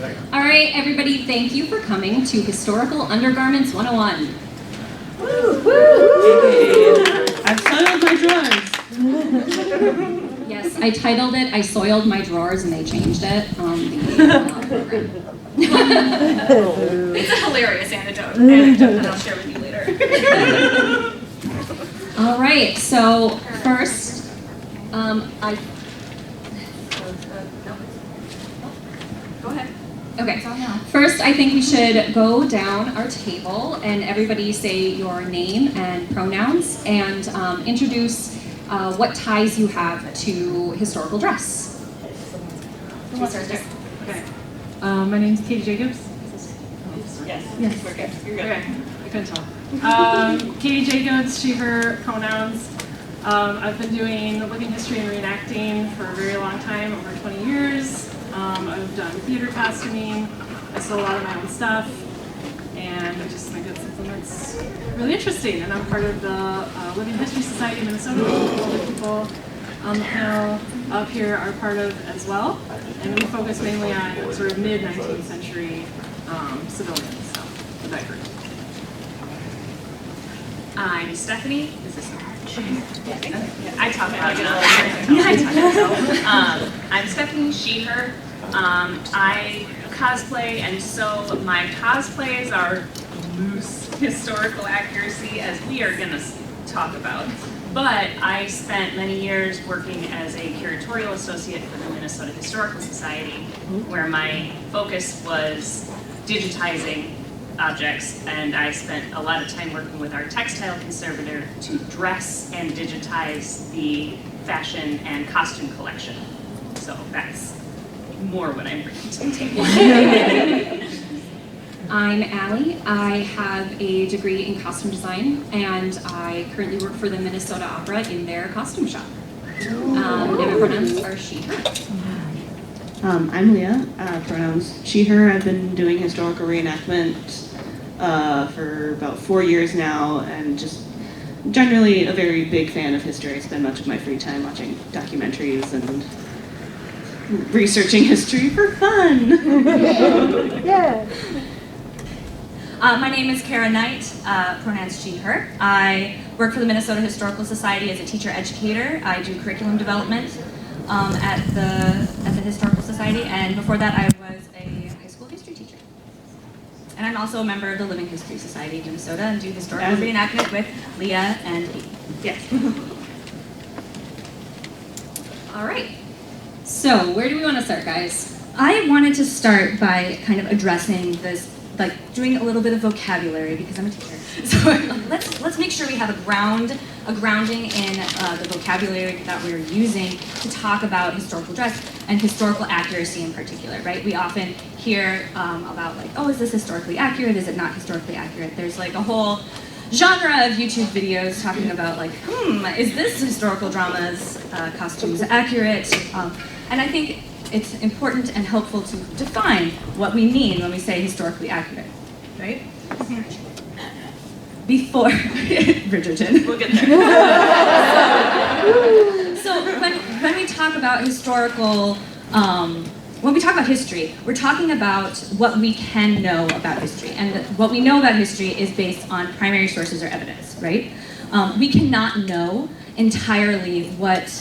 All right, everybody, thank you for coming to Historical Undergarments 101. Woo! Woo! I've soiled my drawers. Yes, I titled it, I Soiled My Drawers, and they changed it on the program. It's a hilarious anecdote that I'll share with you later. All right, so first, Go ahead. Okay, first I think we should go down our table and everybody say your name and pronouns and introduce what ties you have to historical dress. Who wants to start? Okay. My name's Katie Jacobs. Yes. We're good. You're good. Okay. I couldn't tell. Katie Jacobs, she, her pronouns. I've been doing living history and reenacting for a very long time, over 20 years. I've done theater costuming. I sell a lot of my own stuff. And I just think it's something that's really interesting. And I'm part of the Living History Society of Minnesota, which other people on the panel up here are part of as well. And we focus mainly on sort of mid-19th century civilian stuff with that group. I'm Stephanie. Is this I talk about it. I'm Stephanie, she, her. I cosplay, and so my cosplays are loose historical accuracy, as we are going to talk about. But I spent many years working as a curatorial associate for the Minnesota Historical Society, where my focus was digitizing objects, and I spent a lot of time working with our textile conservator to dress and digitize the fashion and costume collection. So that's more what I'm bringing to the table. I'm Allie. I have a degree in costume design, and I currently work for the Minnesota Opera in their costume shop. And my pronouns are she, her. I'm Leah, pronouns she, her. I've been doing historical reenactment for about 4 years now, and just generally a very big fan of history. I spend much of my free time watching documentaries and researching history for fun. Yeah. My name is Kara Knight, pronouns she, her. I work for the Minnesota Historical Society as a teacher educator. I do curriculum development at the Historical Society, and before that I was a high school history teacher. And I'm also a member of the Living History Society of Minnesota and do historical reenactment with Leah and Lee. Yes. All right. So where do we want to start, guys? I wanted to start by kind of addressing this, like doing a little bit of vocabulary because I'm a teacher. So let's make sure we have a grounding in the vocabulary that we're using to talk about historical dress and historical accuracy in particular, right? We often hear about like, oh, is this historically accurate? Is it not historically accurate? There's like a whole genre of YouTube videos talking about like, is this historical drama's costumes accurate? And I think it's important and helpful to define what we mean when we say historically accurate, right? Before Bridgerton. We'll get there. So when we talk about historical, when we talk about history, we're talking about what we can know about history. And what we know about history is based on primary sources or evidence, right? We cannot know entirely what,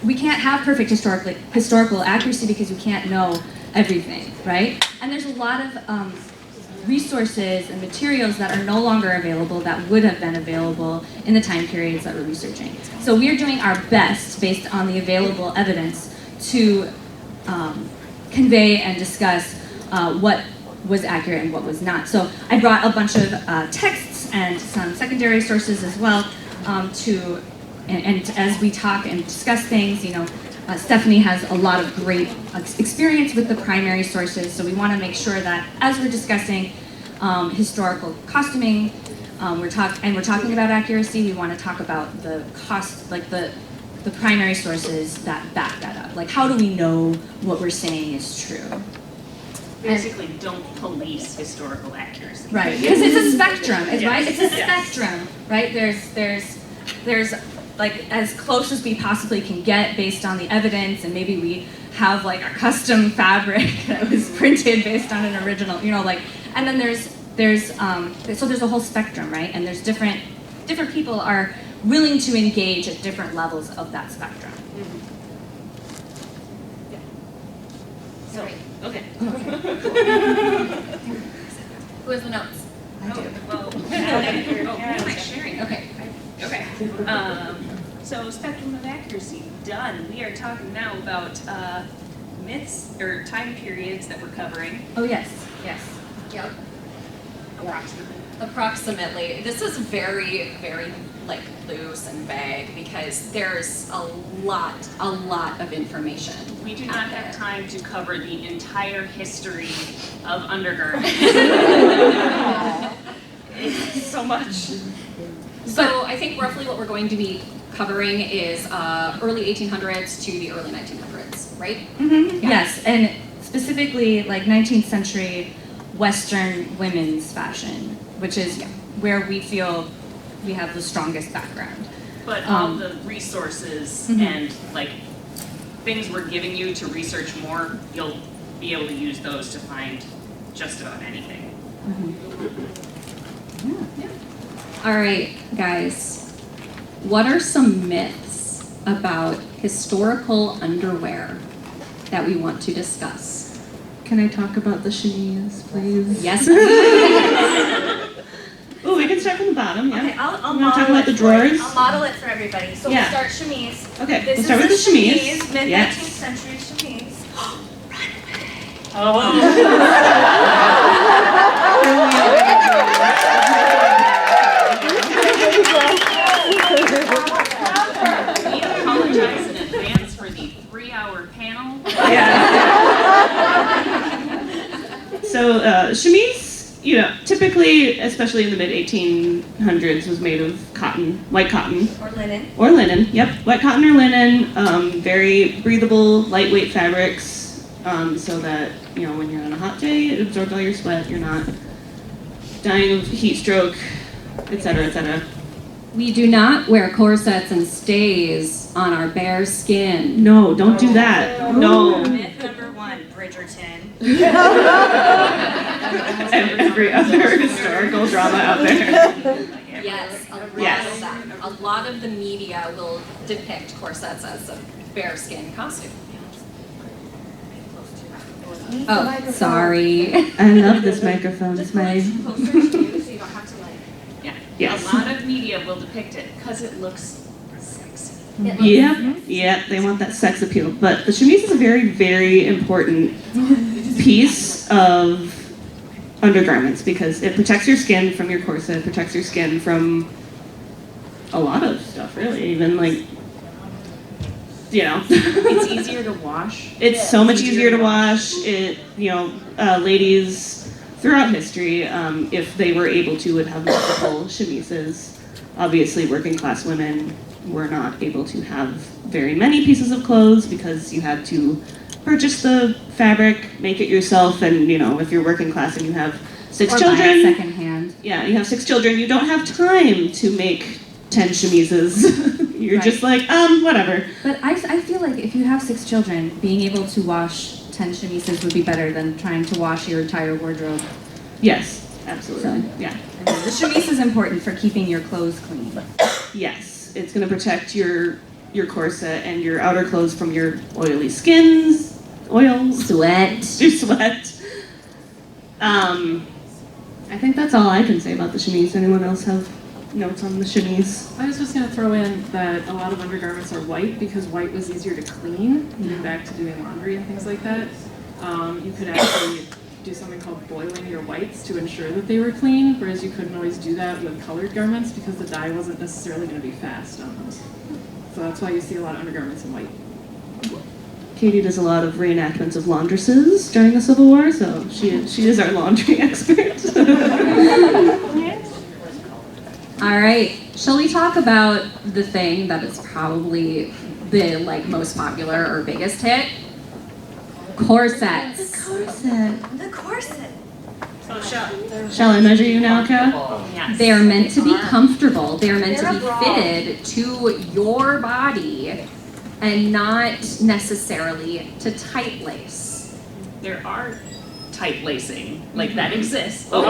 we can't have perfect historical accuracy because we can't know everything, right? And there's a lot of resources and materials that are no longer available that would have been available in the time periods that we're researching. So we're doing our best based on the available evidence to convey and discuss what was accurate and what was not. So I brought a bunch of texts and some secondary sources as well and as we talk and discuss things, you know, Stephanie has a lot of great experience with the primary sources, so we want to make sure that as we're discussing historical costuming, we're talking about accuracy, we want to talk about the cost, like the primary sources that back that up. Like, how do we know what we're saying is true? Basically, don't police historical accuracy. Right, because it's a spectrum, right? It's a spectrum, right? There's like as close as we possibly can get based on the evidence, and maybe we have like a custom fabric that was printed based on an original, you know, like, and then so there's a whole spectrum, right? And there's different people are willing to engage at different levels of that spectrum. So, okay. Who has the notes? I do. Well, what am I sharing? Okay. Okay. So spectrum of accuracy, done. We are talking now about myths or time periods that we're covering. Oh yes. Yep. Approximately. Approximately. This is very, very like loose and vague because there's a lot of information. We do out not there. have time to cover the entire history of undergarments. It's so much. So I think roughly what we're going to be covering is early 1800s to the early 1900s, right? Mm-hmm. Yeah. Yes, and specifically like 19th century Western women's fashion, which is where we feel we have the strongest background. But all the resources and like things we're giving you to research more, you'll be able to use those to find just about anything. All right, guys. What are some myths about historical underwear that we want to discuss? Can I talk about the chemise, please? Yes. Oh, we can start from the bottom, yeah. Okay, I'll You wanna model talk about it the for drawers? you. I'll model it for everybody. So Yeah. we'll start chemise. Okay, This we'll start with is the a chemise. mid-19th Yes. century chemise. We apologize in advance for the 3-hour panel. So chemise, you know, typically, especially in the mid-1800s, was made of cotton, white cotton. Or linen. Or linen, yep. White cotton or linen, very breathable, lightweight fabrics, so that, you know, when you're on a hot day, it absorbs all your sweat, you're not dying of heat stroke, etc., etc. We do not wear corsets and stays on our bare skin. No, don't do that. No. Myth number 1, Bridgerton. And every other historical drama out there. Yes, a lot Yes. of that. A lot of the media will depict corsets as a bare skin costume. Oh, sorry. I love this microphone. It's my... Closer to you so you don't have to like... Yeah. Yes. A lot of media will depict it because it looks sexy. Yeah, they want that sex appeal. But the chemise is a very, very important piece of undergarments because it protects your skin from your corset, protects your skin from a lot of stuff, really. Even like, you know. It's easier to wash. It's so much easier to wash. It, you know, ladies throughout history, if they were able to, would have multiple chemises. Obviously, working class women were not able to have very many pieces of clothes because you had to purchase the fabric, make it yourself, and, you know, if you're working class and you have 6 Or children, buy it secondhand. yeah, you have 6 children, you don't have time to make 10 chemises. You're Right. just like, whatever. But I feel like if you have 6 children, being able to wash 10 chemises would be better than trying to wash your entire wardrobe. Yes, absolutely. So- Yeah. The chemise is important for keeping your clothes clean. Yes, it's going to protect your corset and your outer clothes from your oily skins, oils, Sweat. your sweat. I think that's all I can say about the chemise. Anyone else have notes on the chemise? I was just going to throw in that a lot of undergarments are white because white was easier to clean, even back to doing laundry and things like that. You could actually do something called boiling your whites to ensure that they were clean, whereas you couldn't always do that with colored garments because the dye wasn't necessarily going to be fast on those. So that's why you see a lot of undergarments in white. Katie does a lot of reenactments of laundresses during the Civil War, so she is our laundry expert. All right. Shall we talk about the thing that is probably the most popular or biggest hit? Corsets. The corset. So Shall I measure you now, Kara? Yes. They're meant to be comfortable. They're meant to be fitted to your body and not necessarily to tight lace. There are tight lacing, like that exists. can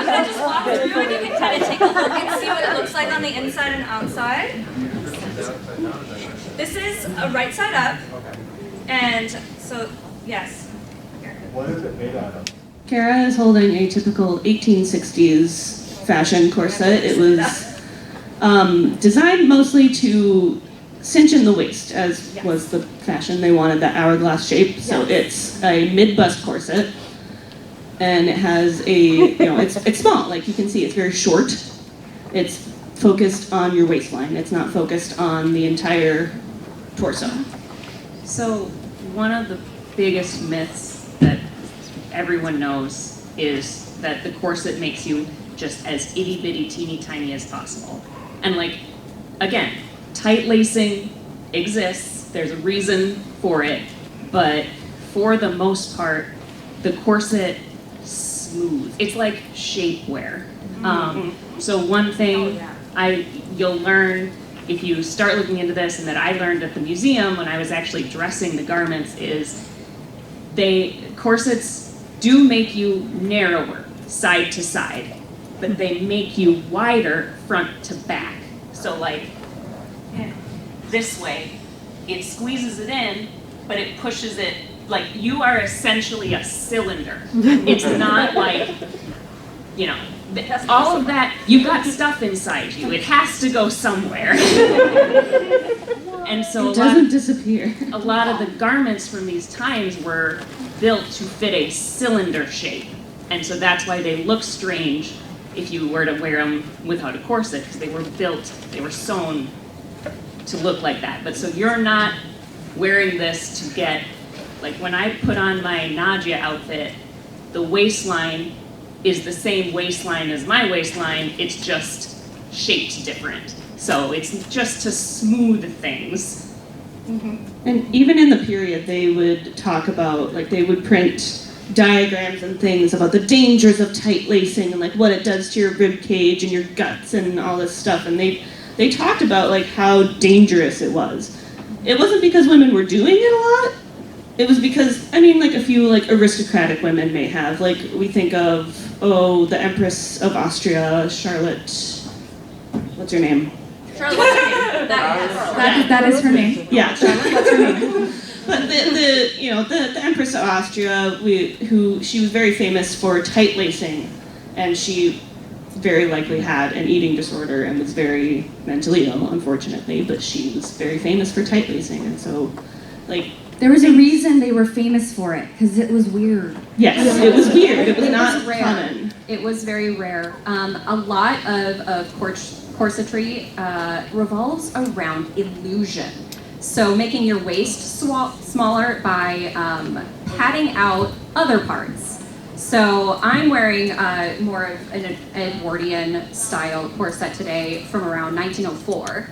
I just walk through and you can kind of take a look and see what it looks like on the inside and outside? This is a right side up. And so, yes. What is it made out of? Kara is holding a typical 1860s fashion corset. It was designed mostly to cinch in the waist, as was the fashion. They wanted that hourglass shape. So it's a mid-bust corset. And it has a, it's small, like you can see, it's very short. It's focused on your waistline. It's not focused on the entire torso. So one of the biggest myths that everyone knows is that the corset makes you just as itty bitty teeny tiny as possible. And like, again, tight lacing exists, there's a reason for it, but for the most part, the corset smooth. It's like shapewear. So one thing you'll learn if you start looking into this, and that I learned at the museum when I was actually dressing the garments, is corsets do make you narrower side to side, but they make you wider front to back. So like this way, it squeezes it in, but it pushes it, like you are essentially a cylinder. It's not like, all of that, you've got stuff inside you. It has to go somewhere. And so It doesn't disappear. a lot of the garments from these times were built to fit a cylinder shape. And so that's why they look strange if you were to wear them without a corset, because they were sewn to look like that. But so you're not wearing this to get, like when I put on my Nadia outfit, the waistline is the same waistline as my waistline, it's just shaped different. So it's just to smooth things. And even in the period, they would talk about, like they would print diagrams and things about the dangers of tight lacing and like what it does to your rib cage and your guts and all this stuff. And they talked about like how dangerous it was. It wasn't because women were doing it a lot. It was because, like a few like aristocratic women may have, like we think of, the Empress of Austria, Charlotte, what's her name? Charlotte, That is her name. Yeah, Charlotte, what's her name? But the Empress of Austria, she was very famous for tight lacing, and she very likely had an eating disorder and was very mentally ill, unfortunately, but she was very famous for tight lacing, and so, There was a reason they were famous for it, because it was weird. yes, it was weird. It was not rare. common. It was very rare. A lot of corsetry revolves around illusion. So making your waist smaller by padding out other parts. So I'm wearing more of an Edwardian style corset today from around 1904.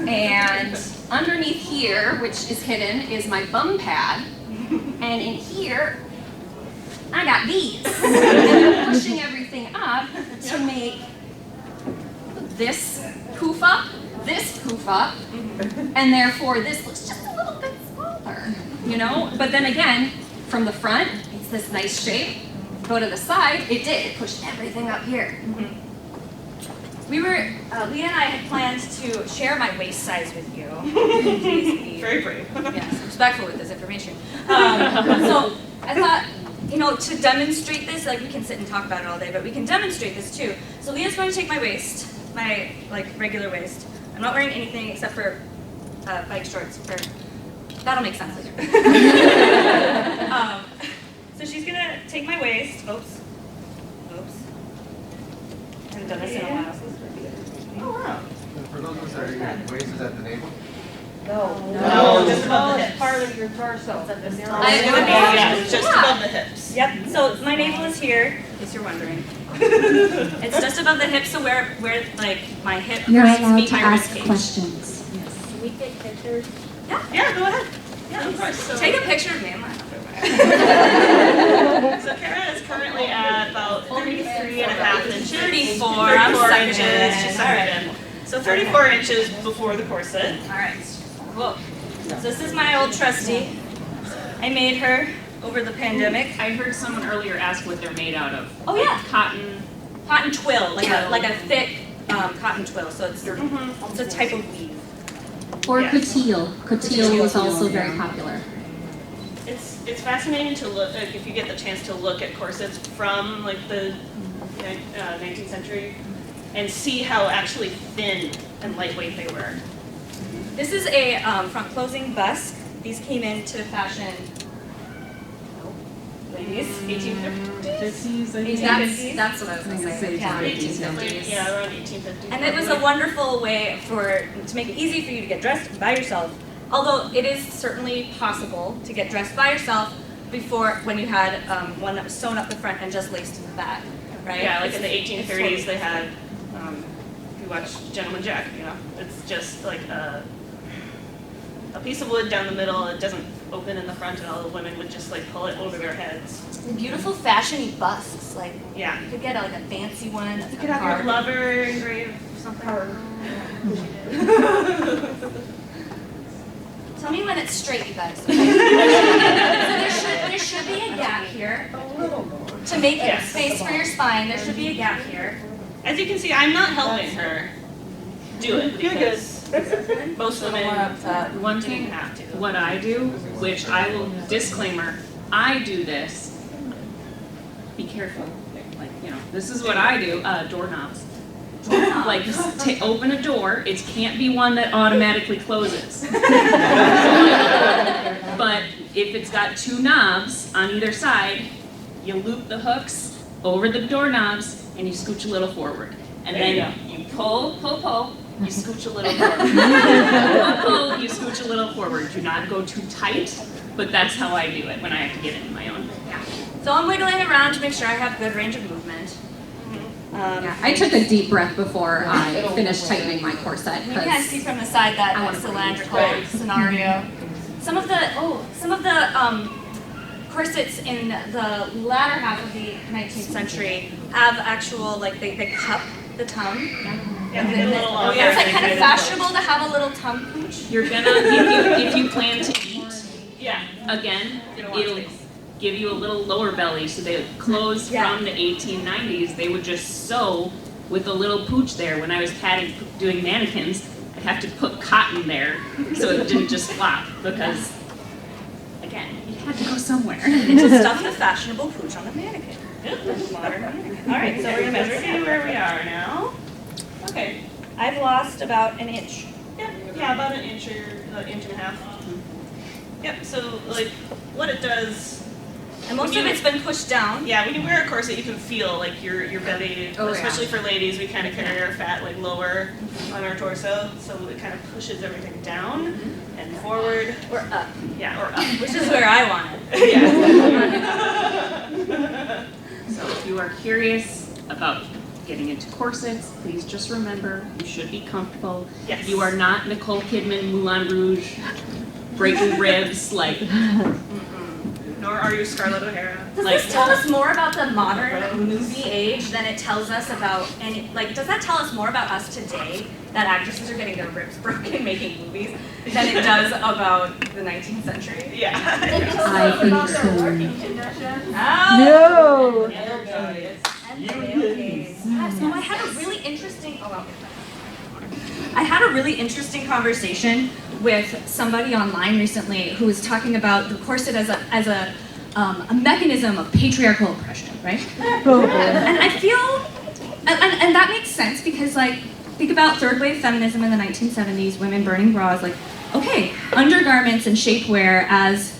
And underneath here, which is hidden, is my bum pad. And in here, I got these. And I'm pushing everything up to make this poof up, and therefore this looks just a little bit smaller, But then again, from the front, it's this nice shape. Go to the side, it pushed everything up here. Leah and I had planned to share my waist size with you. Please be Very brave. yes, respectful with this information. So I thought, to demonstrate this, like we can sit and talk about it all day, but we can demonstrate this too. So Leah's going to take my waist, my regular waist. I'm not wearing anything except for bike shorts. That'll make sense later. So she's gonna take my waist. Oops. I haven't done this in a while. Oh, wow. For those of us that are your waist, is that the navel? No, just above the hips. Part of your torso. Yeah, just above the hips. Yep, so my navel is here, in case you're wondering. It's just above the hip, so where like my hip You're meets allowed to my ask ribcage. questions. Can we take pictures? Yeah, go ahead. Yeah, of course. So, Take a picture of me. I'm not so Kara is currently at about 33.5 inches. 34. 34 I'm sucking inches. it. She's sucking it in. So 34 inches before the corset. All right. Cool. So this is my old trusty. I made her over the pandemic. I heard someone earlier ask what they're made out of. Oh yeah, Cotton. cotton twill, like a thick cotton twill. So it's a type of weave. Or Yeah. coutil. Coutil was also very popular. It's fascinating to look, like, if you get the chance to look at corsets from like the 19th century and see how actually thin and lightweight they were. This is a front closing busk. These came into fashion, ladies, 1850s. 50s. That's what I was going to say. Yeah, 1850s. Yeah, around 1850s. And it was a wonderful way to make it easy for you to get dressed by yourself. Although it is certainly possible to get dressed by yourself before, when you had one that was sewn up the front and just laced in the back, right? Yeah, like in the It's 1830s totally they had, if you watch Gentleman Jack, you know, it's just like a piece of wood down the middle. It doesn't open in the front, and all the women would just like pull it over their heads. beautiful fashiony busks. Like Yeah. you could get like a fancy one. You could have your lover engrave something. Tell me when it's straight, you guys. So there should be a gap here to make space for your spine. There should be a gap here. As you can see, I'm not helping her do it because most women One didn't thing, have to. what I do, which I will, disclaimer, I do this. Be careful. Like, you know, this is what I do, doorknobs. Like, open a door, it can't be one that automatically closes. But if it's got two knobs on either side, you loop the hooks over the doorknobs and you scooch a little forward. And then you pull, you scooch a little forward. Pull, you scooch a little forward. Do not go too tight, but that's how I do it when I have to get into my own. So I'm wiggling around to make sure I have good range of movement. Yeah, I took a deep breath before I finished tightening my corset. We can't see from the side that cylindrical scenario. Some of the corsets in the latter half of the 19th century have actual, like they cup the tum. Yeah, they get a little It's like kind of fashionable to have a little tum pooch. You're gonna, if you plan to eat, again, it'll give you a little lower belly. So the clothes from the 1890s, they would just sew with a little pooch there. When I was doing mannequins, I'd have to put cotton there so it didn't just flop because, again, you had to go somewhere. And to stuff the fashionable pooch on the mannequin. Modern mannequin. All right, so we're gonna measure where we are now. Okay. I've lost about an inch. Yeah, about an inch or inch and a half. Yep. So like what it does. And most of it's been pushed down. Yeah, when you wear a corset, you can feel like your belly, especially for ladies, we kind of carry our fat like lower on our torso, so it kind of pushes everything down and forward. Or up. Yeah, or up. Which is where I want it. Yeah. So if you are curious about getting into corsets, please just remember you should be comfortable. Yes. You are not Nicole Kidman, Moulin Rouge, breaking ribs, like. Nor are you Scarlett O'Hara. Does this tell us more about the modern movie age than it tells us about any, like, does that tell us more about us today, that actresses are getting their ribs broken making movies, than it does about the 19th century? Yeah. I think so. Oh! No. So I had a really interesting, I had a really interesting conversation with somebody online recently who was talking about the corset as a mechanism of patriarchal oppression, right? And I feel, and that makes sense because, like, think about third wave feminism in the 1970s, women burning bras, like, okay, undergarments and shapewear as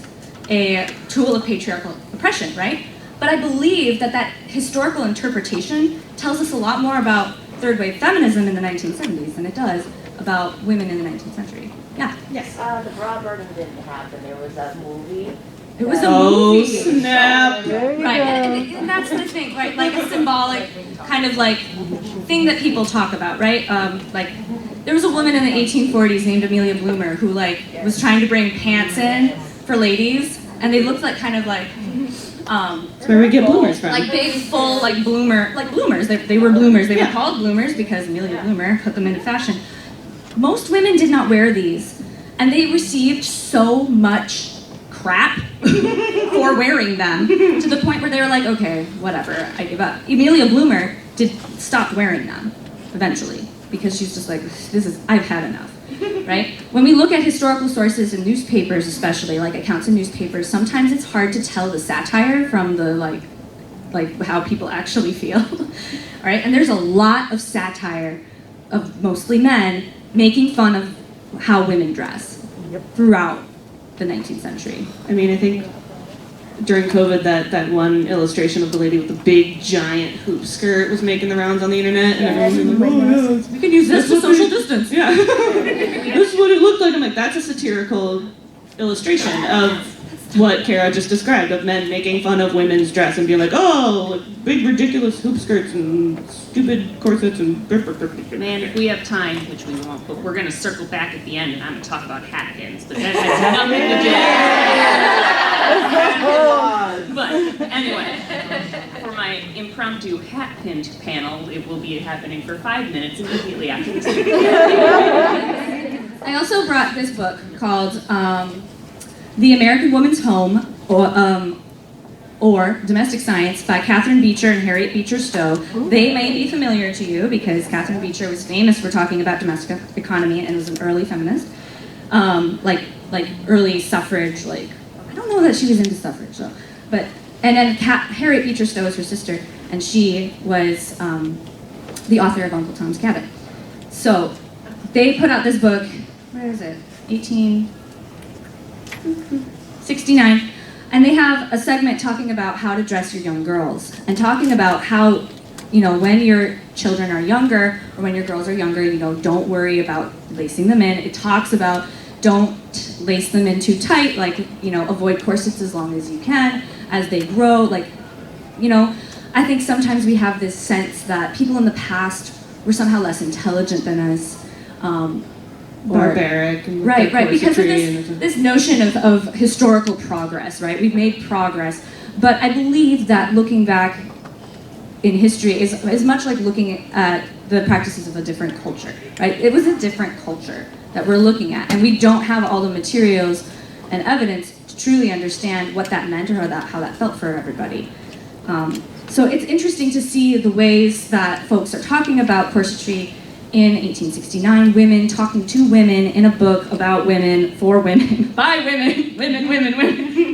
a tool of patriarchal oppression, right? But I believe that historical interpretation tells us a lot more about third wave feminism in the 1970s than it does about women in the 19th century. Yeah. Yes. The bra burning didn't happen. There was that movie It was a Oh, movie. snap. Right, and that's the thing, right? Like a symbolic kind of like thing that people talk about, right? Like there was a woman in the 1840s named Amelia Bloomer who like was trying to bring pants in for ladies, and they looked like kind of like That's where we get bloomers from. like big, full, like bloomers. They were bloomers. They were Yeah. called bloomers because Amelia Bloomer put them into fashion. Most women did not wear these, and they received so much crap for wearing them to the point where they were like, okay, whatever, I give up. Amelia Bloomer stopped wearing them eventually because she's just like, I've had enough. Right? When we look at historical sources in newspapers, especially like accounts in newspapers, sometimes it's hard to tell the satire from the like how people actually feel. All right? And there's a lot of satire of mostly men making fun of how women dress throughout the 19th century. I mean, I think during COVID, that one illustration of the lady with the big, giant hoop skirt was making the rounds on the internet, and everyone was like, We can use this to social distance. yeah. This is what it looked like. I'm like, that's a satirical illustration of what Kara just described, of men making fun of women's dress and being like, oh, like, big, ridiculous hoop skirts and stupid corsets and... Man, if we have time, which we won't, but we're going to circle back at the end and I'm going to talk about hat pins, but that has nothing to do. But anyway, for my impromptu hat pin panel, it will be happening for 5 minutes immediately after this. I also brought this book called The American Woman's Home, or Domestic Science by Catherine Beecher and Harriet Beecher Stowe. They may be familiar to you because Catherine Beecher was famous for talking about domestic economy and was an early feminist. Like early suffrage, like, I don't know that she was into suffrage though. But, and then Harriet Beecher Stowe is her sister, and she was the author of Uncle Tom's Cabin. So, they put out this book, where is it? 1869. And they have a segment talking about how to dress your young girls and talking about how, you know, when your children are younger or when your girls are younger, you know, don't worry about lacing them in. It talks about don't lace them in too tight, like, you know, avoid corsets as long as you can as they grow. Like, you know, I think sometimes we have this sense that people in the past were somehow less intelligent than us. Barbaric. And Right, because of corsetry this notion of historical progress, right? We've made progress, but I believe that looking back in history is much like looking at the practices of a different culture, right? It was a different culture that we're looking at, and we don't have all the materials and evidence to truly understand what that meant or how that felt for everybody. So it's interesting to see the ways that folks are talking about corsetry in 1869, women talking to women in a book about women, for women, by women, women,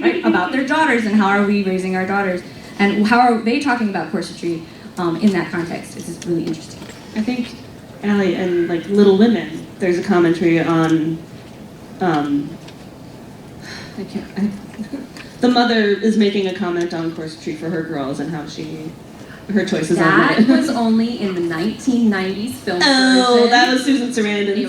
right? About their daughters and how are we raising our daughters, and how are they talking about corsetry in that context. It's just really interesting. I think, Allie, and like Little Women, there's a commentary on, the mother is making a comment on corsetry for her girls and how her choices on That it. was only in the 1990s film Oh, version. that was Susan Sarandon. It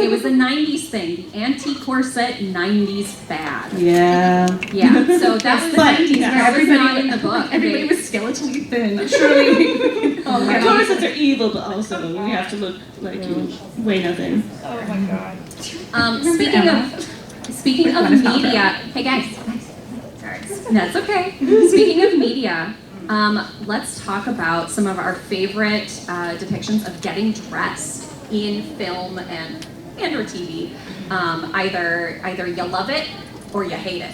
was a 90s thing. The anti-corset 90s fad. Yeah. Yeah, so that was the But 90s where everybody everybody not in the book. Everybody was skeletally thin. Surely. Oh my Of God. course, it's are evil, but also we have to look like you weigh nothing. Oh my god. Speaking of media, hey guys, sorry, that's okay. Speaking of media, let's talk about some of our favorite depictions of getting dressed in film and or TV. Either you love it or you hate it.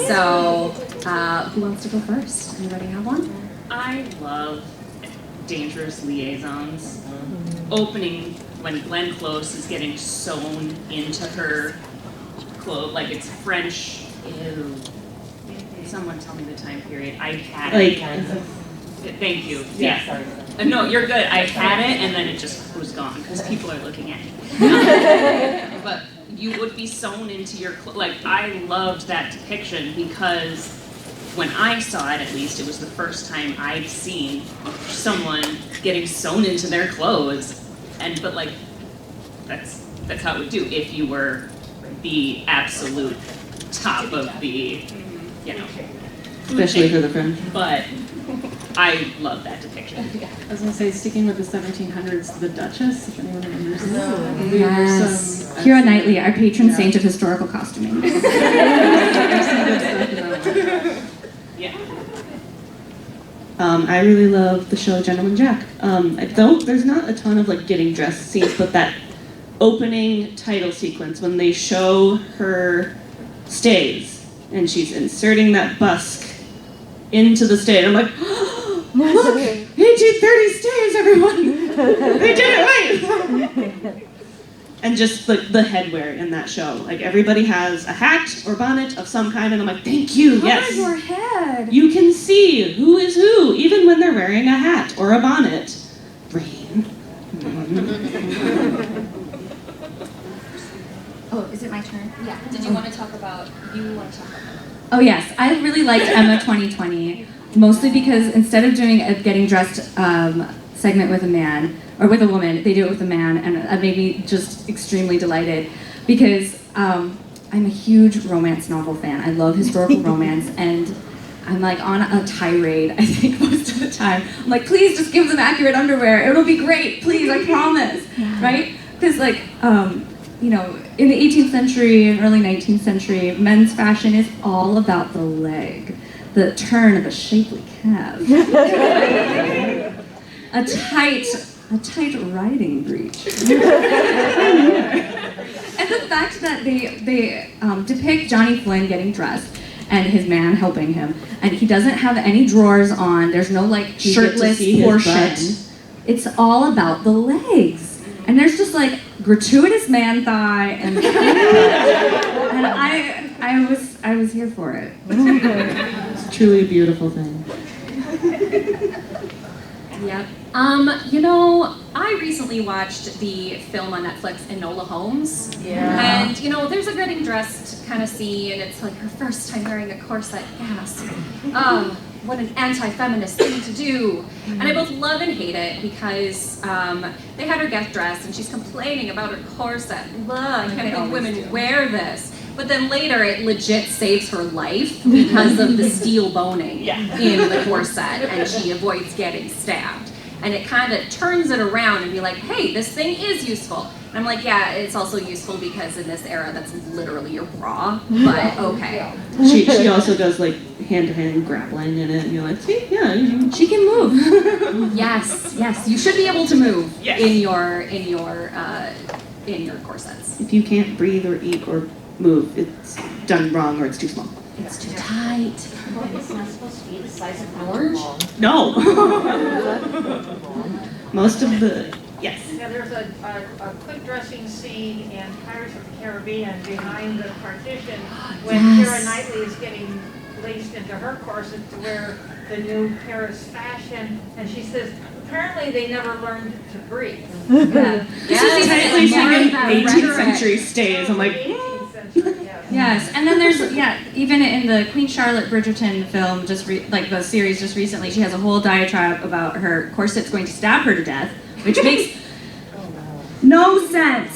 So, who wants to go first? Anybody have one? I love dangerous liaisons. Opening when Glenn Close is getting sewn into her clothes, like it's French. Ew. Someone tell me the time period. I had it. Thank you. Yeah. No, you're good. I had it and then it just was gone because people are looking at me. But you would be sewn into your clothes. Like, I loved that depiction because when I saw it, at least, it was the first time I'd seen someone getting sewn into their clothes. But like, that's how it would do if you were the absolute top of the, Especially for the French. but I love that depiction. I was gonna say, sticking with the 1700s, the Duchess, if anyone remembers that. Yes. Keira Knightley, our patron saint of historical costuming. Yeah. I really love the show Gentleman Jack. There's not a ton of like getting dressed scenes, but that opening title sequence when they show her stays and she's inserting that busk into the stay, and I'm like, oh, look, 1830 stays, everyone! They did it right! And just the headwear in that show. Like everybody has a hat or bonnet of some kind, and I'm like, thank you, yes. Cover your head. You can see who is who, even when they're wearing a hat or a bonnet. Rain. Oh, is it my turn? Yeah. Did you want to talk about? Oh yes, I really liked Emma 2020, mostly because instead of doing a getting dressed segment with a man, or with a woman, they do it with a man, and it made me just extremely delighted, because I'm a huge romance novel fan. I love historical romance, and I'm like on a tirade, I think, most of the time. I'm like, please just give them accurate underwear, it'll be great, please, I promise, right? Because like, in the 18th century and early 19th century, men's fashion is all about the leg, the turn of a shapely calf, a tight riding breech, and the fact that they depict Johnny Flynn getting dressed and his man helping him, and he doesn't have any drawers on. There's no like shirtless portion. It's all about the legs. And there's just like gratuitous man thigh and I was here for it. It's truly a beautiful thing. Yep. I recently watched the film on Netflix, Enola Holmes. Yeah. And, there's a getting dressed kind of scene, and it's like her first time wearing a corset. Yes. What an anti-feminist thing to do. And I both love and hate it because they had her get dressed and she's complaining about her corset. Ugh, I can't think women wear this. But then later it legit saves her life because of the steel boning in the corset, and she avoids getting stabbed. And it kind of turns it around and be like, hey, this thing is useful. And I'm like, yeah, it's also useful because in this era that's literally your bra, but okay. She also does like hand-to-hand grappling in it, and you're like, see, yeah, She can move. Yes, you should be able to move Yes. in your corsets. if you can't breathe or eat or move, it's done wrong or it's too small. It's too tight. It's not supposed to be the size of an orange? No. Most of the, yes. Yeah, there's a quick dressing scene in Pirates of the Caribbean behind the partition when Keira Knightley is getting laced into her corset to wear the new Paris fashion, and she says, apparently they never learned to breathe. Yeah. This is tightly singing 18th century stays. I'm like, 18th century, yes. Yes, and then there's, even in the Queen Charlotte Bridgerton film, the series just recently, she has a whole diatribe about her corsets going to stab her to death, which makes no sense.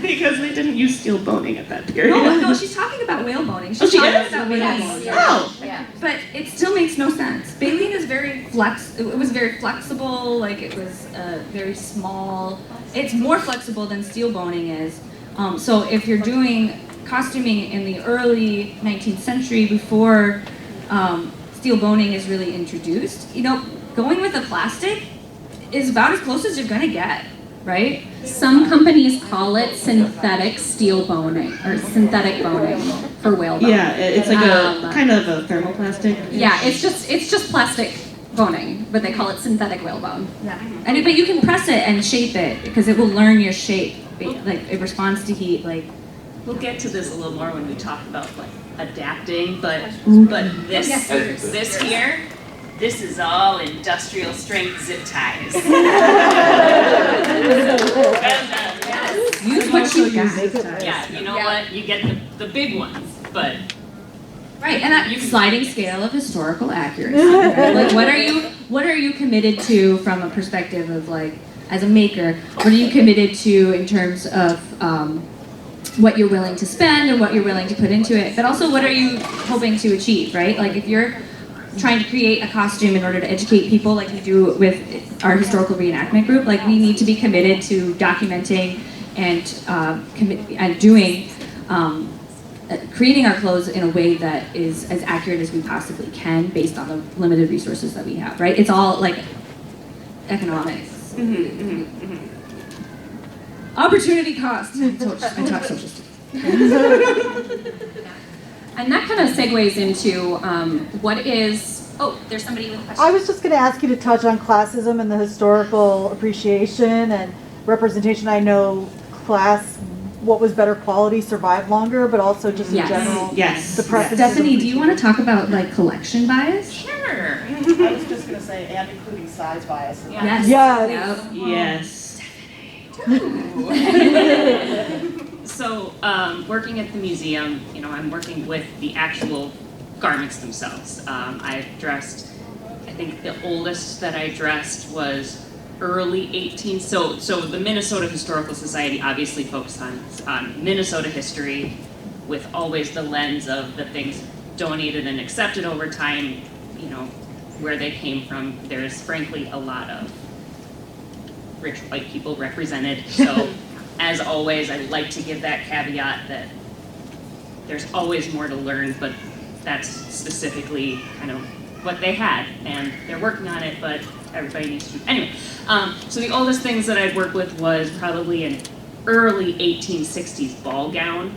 because they didn't use steel boning at that period. No, she's talking about whale boning. She's Oh, she talking is? about whale boning. Oh. Yeah. But it still makes no sense. Baleen is it was very flexible, like it was very small. It's more flexible than steel boning is. So if you're doing costuming in the early 19th century before steel boning is really introduced, going with a plastic is about as close as you're gonna get, right? Some companies call it synthetic steel boning or synthetic boning for whale bone. Yeah, it's like a kind of a thermoplastic. Yeah, it's just plastic boning, but they call it synthetic whale bone. Yeah. But you can press it and shape it because it will learn your shape. Like it responds to heat. Like We'll get to this a little more when we talk about like adapting, but this here, this is all industrial strength zip ties. use what you got. Yeah, you know what? You get the big ones, but Right, and that sliding scale of historical accuracy. Right? Like, what are you committed to from a perspective of like, as a maker? What are you committed to in terms of what you're willing to spend and what you're willing to put into it, but also what are you hoping to achieve, right? Like if you're trying to create a costume in order to educate people like we do with our historical reenactment group, like we need to be committed to documenting and doing, creating our clothes in a way that is as accurate as we possibly can based on the limited resources that we have, right? It's all like economics. Opportunity cost. I talk social stuff. And that kind of segues into what is, oh, there's somebody with a question. I was just going to ask you to touch on classism and the historical appreciation and representation. I know class, what was better quality survived longer, but also just in general, Yes. the preferences. Stephanie, do you want to talk about like collection bias? Sure. I was just going to say, and including size bias. Yes. Yes. Yes. So, working at the museum, you know, I'm working with the actual garments themselves. I've dressed, I think the oldest that I dressed was early 18th. So the Minnesota Historical Society obviously focused on Minnesota history with always the lens of the things donated and accepted over time, you know, where they came from. There's frankly a lot of rich white people represented. So as always, I like to give that caveat that there's always more to learn, but that's specifically kind of what they had, and they're working on it, but everybody needs to. Anyway, so the oldest things that I'd worked with was probably an early 1860s ball gown,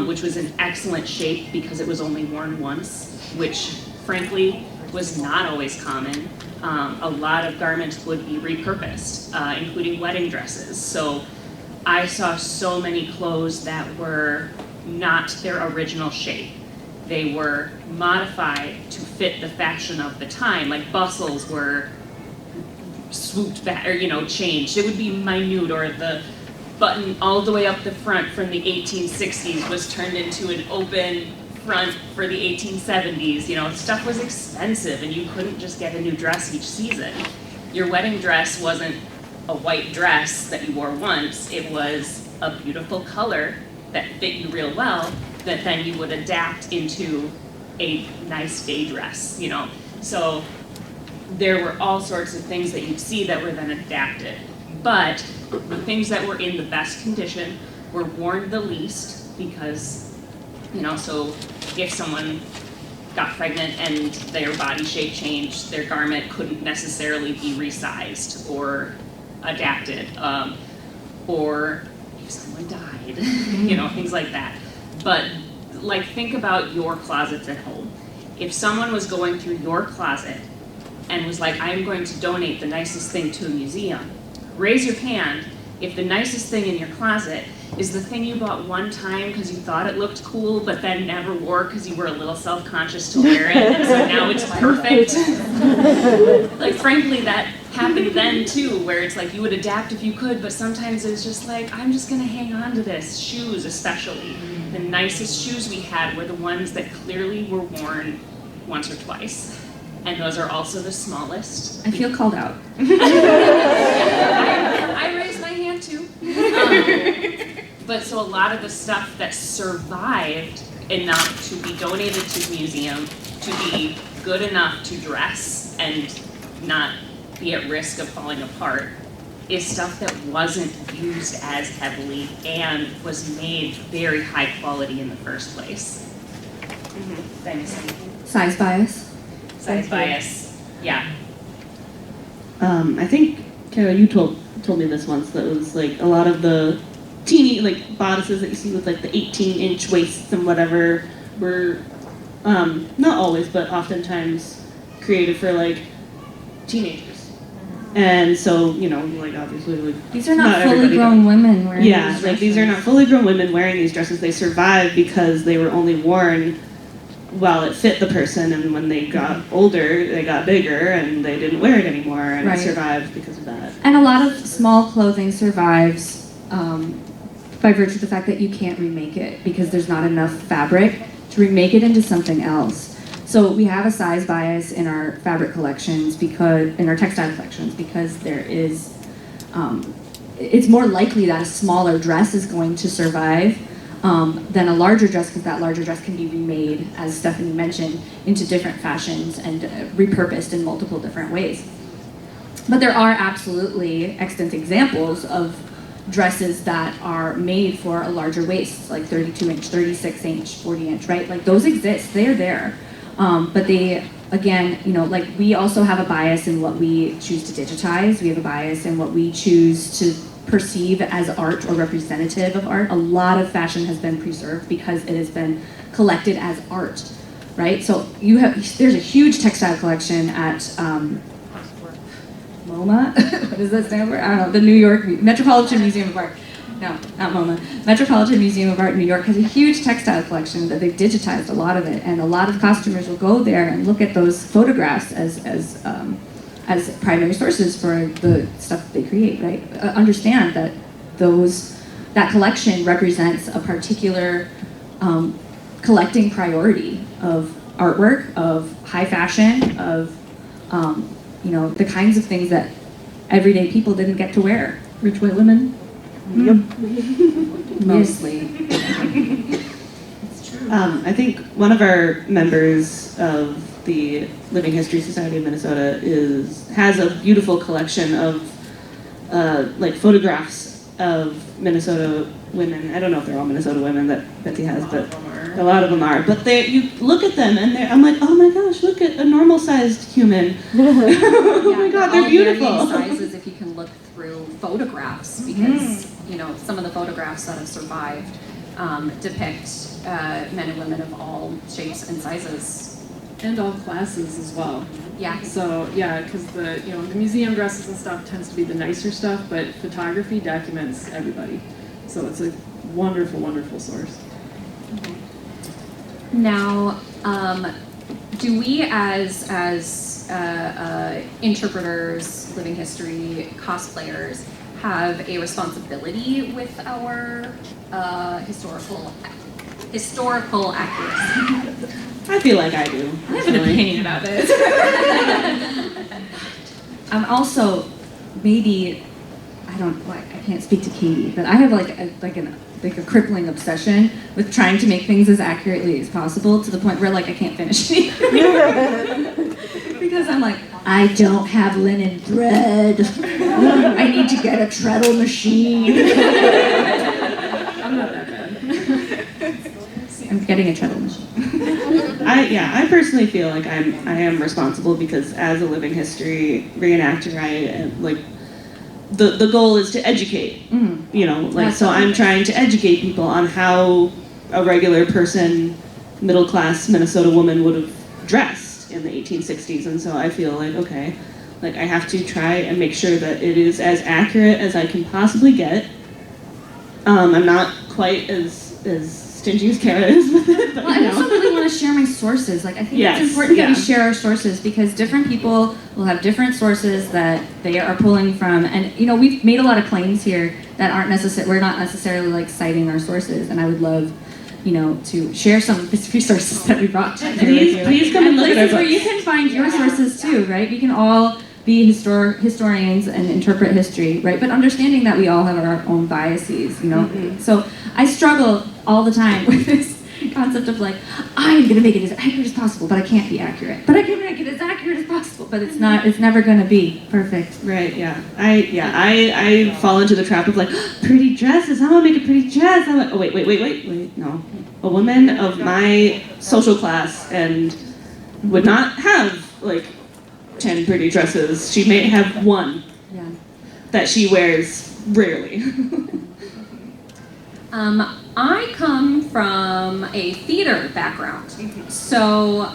which was in excellent shape because it was only worn once, which frankly was not always common. A lot of garments would be repurposed, including wedding dresses. So I saw so many clothes that were not their original shape. They were modified to fit the fashion of the time, like bustles were swooped back, or, you know, changed. It would be minute, or the button all the way up the front from the 1860s was turned into an open front for the 1870s. You know, stuff was expensive and you couldn't just get a new dress each season. Your wedding dress wasn't a white dress that you wore once, it was a beautiful color that fit you real well that then you would adapt into a nice day dress, you know. So there were all sorts of things that you'd see that were then adapted. But the things that were in the best condition were worn the least because, you know, so if someone got pregnant and their body shape changed, their garment couldn't necessarily be resized or adapted, or if someone died, you know, things like that. But like, think about your closets at home. If someone was going through your closet and was like, I'm going to donate the nicest thing to a museum, raise your hand if the nicest thing in your closet is the thing you bought one time because you thought it looked cool but then never wore because you were a little self-conscious to wear it, and so now it's perfect. Like, frankly, that happened then too, where it's like you would adapt if you could, but sometimes it's just like, I'm just gonna hang on to this. Shoes especially. The nicest shoes we had were the ones that clearly were worn once or twice. And those are also the smallest. I feel called out. I raised my hand too. But so a lot of the stuff that survived enough to be donated to the museum, to be good enough to dress and not be at risk of falling apart, is stuff that wasn't used as heavily and was made very high quality in the first place. Did I miss anything? Size bias. Size bias, yeah. I think, Kara, you told me this once, that it was like a lot of the teeny like bodices that you see with like the 18-inch waists and whatever were, not always, but oftentimes created for like teenagers. And so, you know, like obviously, like, These are not fully grown women wearing yeah, these like these are not fully grown women wearing these dresses. They survived because they were only worn while it fit the person, and when they got older, they got bigger and they didn't wear it anymore, and Right. it survived because of that. And a lot of small clothing survives by virtue of the fact that you can't remake it because there's not enough fabric to remake it into something else. So we have a size bias in our fabric collections, because in our textile collections, because there is it's more likely that a smaller dress is going to survive than a larger dress, because that larger dress can be remade, as Stephanie mentioned, into different fashions and repurposed in multiple different ways. But there are absolutely extant examples of dresses that are made for a larger waist, like 32-inch, 36-inch, 40-inch, right? Like those exist, they're there. But they, again, you know, like we also have a bias in what we choose to digitize. We have a bias in what we choose to perceive as art or representative of art. A lot of fashion has been preserved because it has been collected as art, right? So there's a huge textile collection at MoMA. What does that stand for? I don't know. The New York Metropolitan Museum of Art. No, not MoMA. Metropolitan Museum of Art in New York has a huge textile collection that they've digitized a lot of it, and a lot of costumers will go there and look at those photographs as primary sources for the stuff that they create, right? Understand that that collection represents a particular collecting priority of artwork, of high fashion, of you know, the kinds of things that everyday people didn't get to wear. Rich white women? Yep. Mostly. It's true. I think one of our members of the Living History Society of Minnesota has a beautiful collection of like photographs of Minnesota women. I don't know if they're all Minnesota women that Betsy has, but a lot of them are. But you look at them and I'm like, oh my gosh, look at a normal-sized human. Oh my God, they're beautiful. All varying sizes if you can look through photographs, because you know, some of the photographs that have survived depict men and women of all shapes and sizes. And all classes as well. Yeah. So yeah, because the museum dresses and stuff tends to be the nicer stuff, but photography documents everybody. So it's a wonderful, wonderful source. Now, do we as interpreters, living history, cosplayers, have a responsibility with our historical accuracy? I feel like I do. I have an opinion about this. I'm also maybe I can't speak to Katie, but I have like a crippling obsession with trying to make things as accurately as possible, to the point where like I can't finish anything. Because I'm like, I don't have linen thread. I need to get a treadle machine. I'm not that bad. I'm getting a treadle machine. I personally feel like I am responsible, because as a living history reenactor, I am, like, the goal is to educate. You know, like, so I'm trying to educate people on how a regular person, middle class Minnesota woman would have dressed in the 1860s, and so I feel like, okay, like I have to try and make sure that it is as accurate as I can possibly get. I'm not quite as stingy as Kara is with it, but well, I also really want to share my sources. Like, I think Yes, it's important that we yeah. share our sources, because different people will have different sources that they are pulling from. And, you know, we've made a lot of claims here that aren't we're not necessarily like citing our sources. And I would love, you know, to share some of these resources that we brought here with you. Please come and look at our places where books. you can find your sources too, right? We can all be historians and interpret history, right? But understanding that we all have our own biases, you know? So I struggle all the time with this concept of like, I'm gonna make it as accurate as possible, but I can't be accurate. But I can make it as accurate as possible, but it's never gonna be perfect. Right, yeah. I fall into the trap of like, pretty dresses, I want to make a pretty dress. I'm like, oh wait, no. A woman of my social class and would not have like 10 pretty dresses. She may have one that she wears rarely. I come from a theater background, so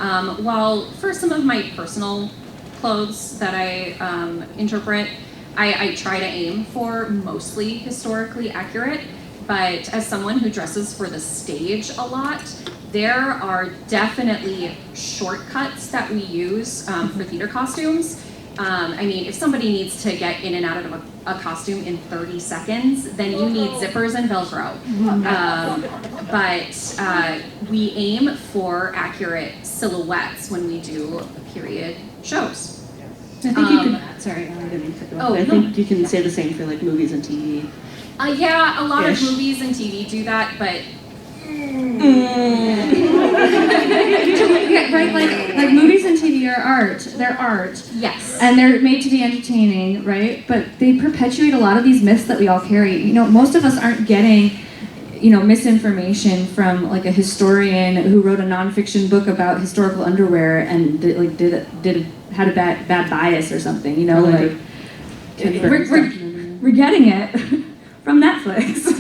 while for some of my personal clothes that I interpret, I try to aim for mostly historically accurate, but as someone who dresses for the stage a lot, there are definitely shortcuts that we use for theater costumes. I mean, if somebody needs to get in and out of a costume in 30 seconds, then you need zippers and Velcro. But we aim for accurate silhouettes when we do period shows. I think you can, sorry, I didn't mean to cut you off. I think you can say the same for like movies and TV. Yeah, a lot of Ish. movies and TV do that, but Yeah, right, like movies and TV are art. They're art. yes. And they're made to be entertaining, right? But they perpetuate a lot of these myths that we all carry. You know, most of us aren't getting, you know, misinformation from like a historian who wrote a nonfiction book about historical underwear and had a bad bias or something. You know, like we're getting it from Netflix.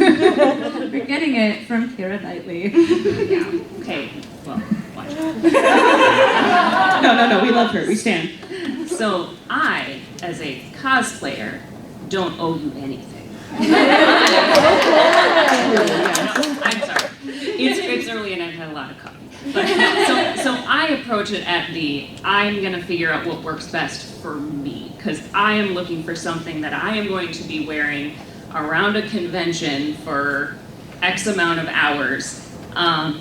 We're getting it from Keira Knightley. Yeah, okay, well, watch. No, we love her, we stand. So I, as a cosplayer, don't owe you anything. I'm sorry. It's early and I've had a lot of coffee. But, so I approach it at I'm gonna figure out what works best for me, because I am looking for something that I am going to be wearing around a convention for X amount of hours.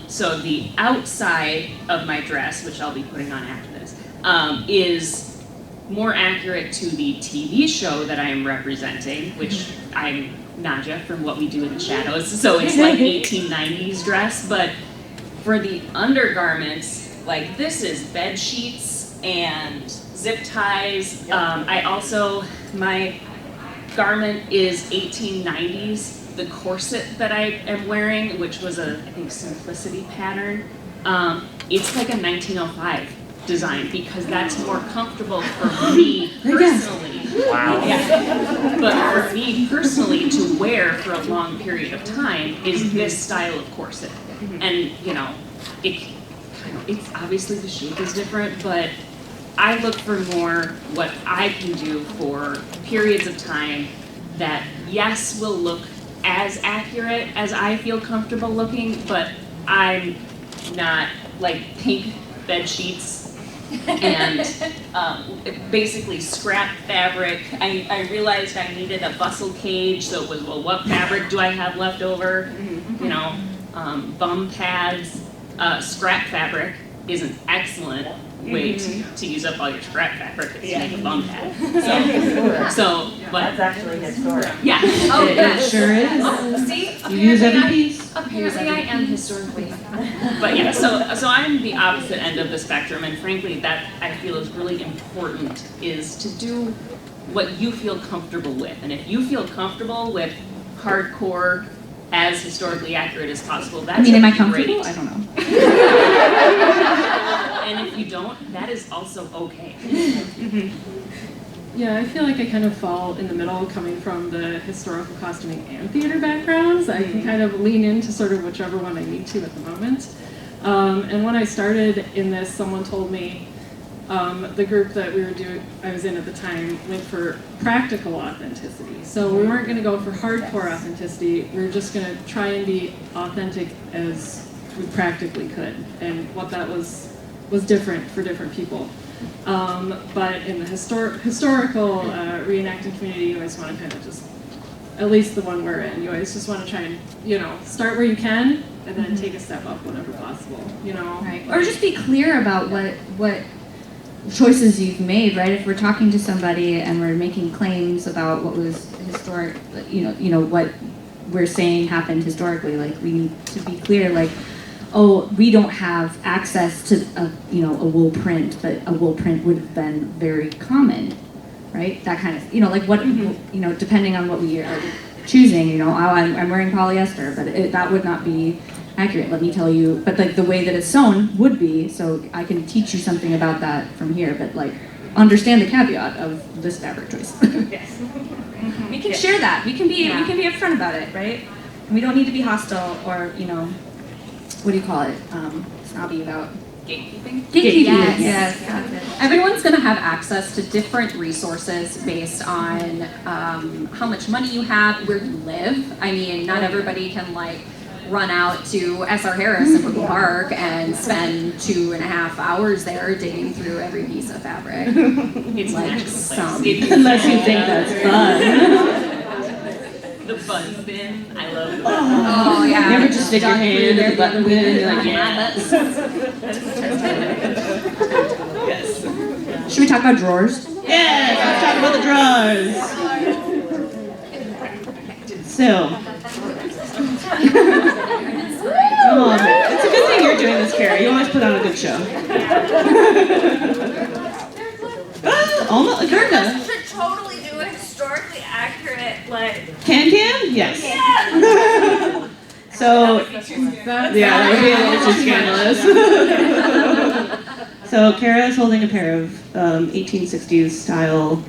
So the outside of my dress, which I'll be putting on after this, is more accurate to the TV show that I am representing, which I'm Nadja from What We Do in the Shadows, so it's like 1890s dress, but for the undergarments, like this is bed sheets and zip ties. My garment is 1890s. The corset that I am wearing, which was I think Simplicity pattern, it's like a 1905 design because that's more comfortable for me personally. Wow. Yeah. But for me personally to wear for a long period of time is this style of corset. And you know, it's obviously the shape is different, but I look for more what I can do for periods of time that, yes, will look as accurate as I feel comfortable looking, but I'm not like pink bed sheets and basically scrap fabric. I realized I needed a bustle cage, so it was, well, what fabric do I have left over? You know, bum pads. Scrap fabric is an excellent way to use up all your scrap fabric is to make a bum pad. So but That's actually historic. yeah. Oh, It sure is. Oh, see? You use every piece. Apparently I am historically. But yeah, so I'm the opposite end of the spectrum, and frankly, that I feel is really important, is to do what you feel comfortable with. And if you feel comfortable with hardcore, as historically accurate as possible, that's Am I great. comfortable? I don't know. And if you don't, that is also okay. Yeah, I feel like I kind of fall in the middle coming from the historical costuming and theater backgrounds. I can kind of lean into sort of whichever one I need to at the moment. And when I started in this, someone told me the group that I was in at the time went for practical authenticity. So we weren't going to go for hardcore authenticity. We were just going to try and be authentic as we practically could. And what that was different for different people. But in the historical reenacting community, you always want to kind of just, at least the one we're in, you always just want to try and, you know, start where you can and then take a step up whenever possible, you know? Right. Or just be clear about what choices you've made, right? If we're talking to somebody and we're making claims about what was historic, you know what we're saying happened historically, like we need to be clear, like, oh, we don't have access to a wool print, but a wool print would have been very common, right? That kind of, like what, depending on what we are choosing, I'm wearing polyester, but that would not be accurate, let me tell you. But like the way that it's sewn would be, so I can teach you something about that from here, but like understand the caveat of this fabric choice. Yes. We can share that. We can be upfront about it, right? And we don't need to be hostile or, what do you call it? Snobby about Gatekeeping? gatekeeping. Yes. Yes. Everyone's going to have access to different resources based on how much money you have, where you live. I mean, not everybody can like run out to S.R. Harris in Brooklyn Park and spend 2.5 hours there digging through every piece of fabric. It's like some. Unless you think that's fun. The bun bin, I love the Oh yeah. You ever just stick your hand in the button bin and you're like, yeah. Should we talk about drawers? Yes, let's talk about the drawers. So, it's a good thing you're doing this, Kara. You always put on a good show. Almost, Gerda. Should totally do a historically accurate, like. Can? Yes. Yeah. So, yeah, that would be a little too scandalous. So, Kara is holding a pair of 1860s style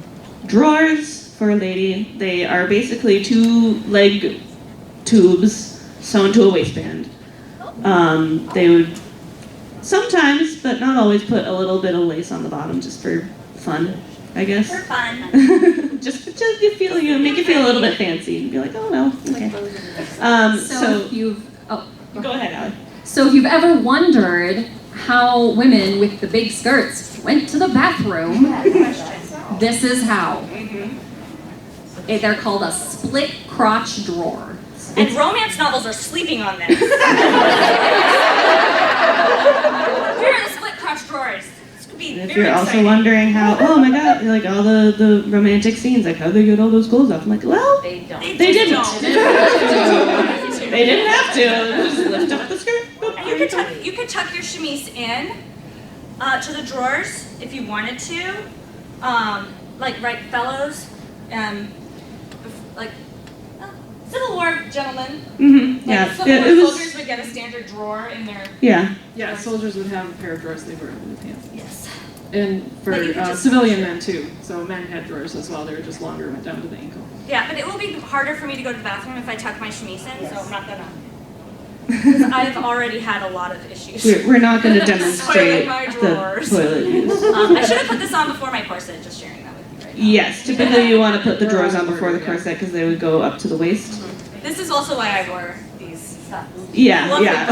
drawers for a lady. They are basically 2 leg tubes sewn to a waistband. They would sometimes, but not always, put a little bit of lace on the bottom just for fun, I guess. For fun. just you feel, make you feel a little bit fancy and be like, oh well, okay. So if you've Go ahead, Allie. So if you've ever wondered how women with the big skirts went to the bathroom, this is how. They're called a split crotch drawer. And romance novels are sleeping on this. Here are the split crotch drawers. This could be And if very you're also exciting. wondering how, oh my god, like all the romantic scenes, like how they get all those clothes off. I'm like, well, They don't. they didn't. They didn't have to. Just lift up the skirt. And you could tuck your chemise in to the drawers if you wanted to. Like, right, fellows, like, Civil War gentlemen. Yeah. Like, Yeah, Civil it War was. soldiers would get a standard drawer in their. Yeah. Yeah, soldiers would have a pair of drawers they wear in the pants. Yes. And for But you could just- civilian men too. So men had drawers as well. They were just longer and went down to the ankle. Yeah, but it will be harder for me to go to the bathroom if I tuck my chemise in, so I'm not gonna. Because I've already had a lot of issues. We're not going to demonstrate Soiling my the drawers. toilet use. I should have put this on before my corset, just sharing that with you right now. Yes, typically you want to put the drawers on before the corset because they would go up to the waist. This is also why I wore these stuff. Yeah, Lovely yeah.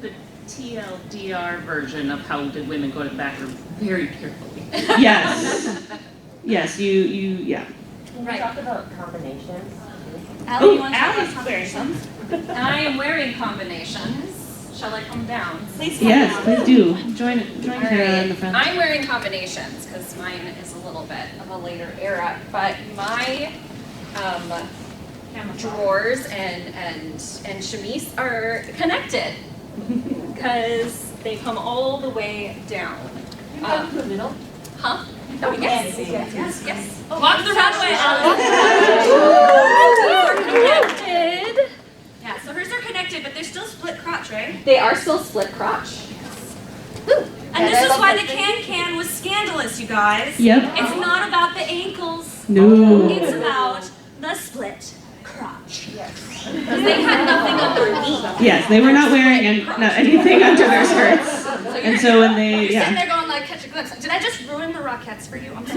The TLDR version of how did women go to the bathroom very carefully. Yes. Yes, yeah. Can we talk about combinations? Allie, you want to talk Allie's about wearing some. I am wearing combinations. Shall I come down? Please come Yes, down. please do. Join Kara in the front. I'm wearing combinations because mine is a little bit of a later era, but my drawers and chemise are connected because they come all the way down. You go to the middle. Huh? Oh, yes. Yes. Oh, walk the runway, Connected. Yeah, so hers are connected, but they're still split crotch, right? They are still split crotch. And this is why the can was scandalous, you guys. Yep. It's not about the ankles. No. It's about the split crotch. Because they had nothing underneath. Yes, they were not wearing anything under their skirts. And so when they, You're sitting yeah. there going like, catch a glimpse. Did I just ruin the Rockettes for you? I'm so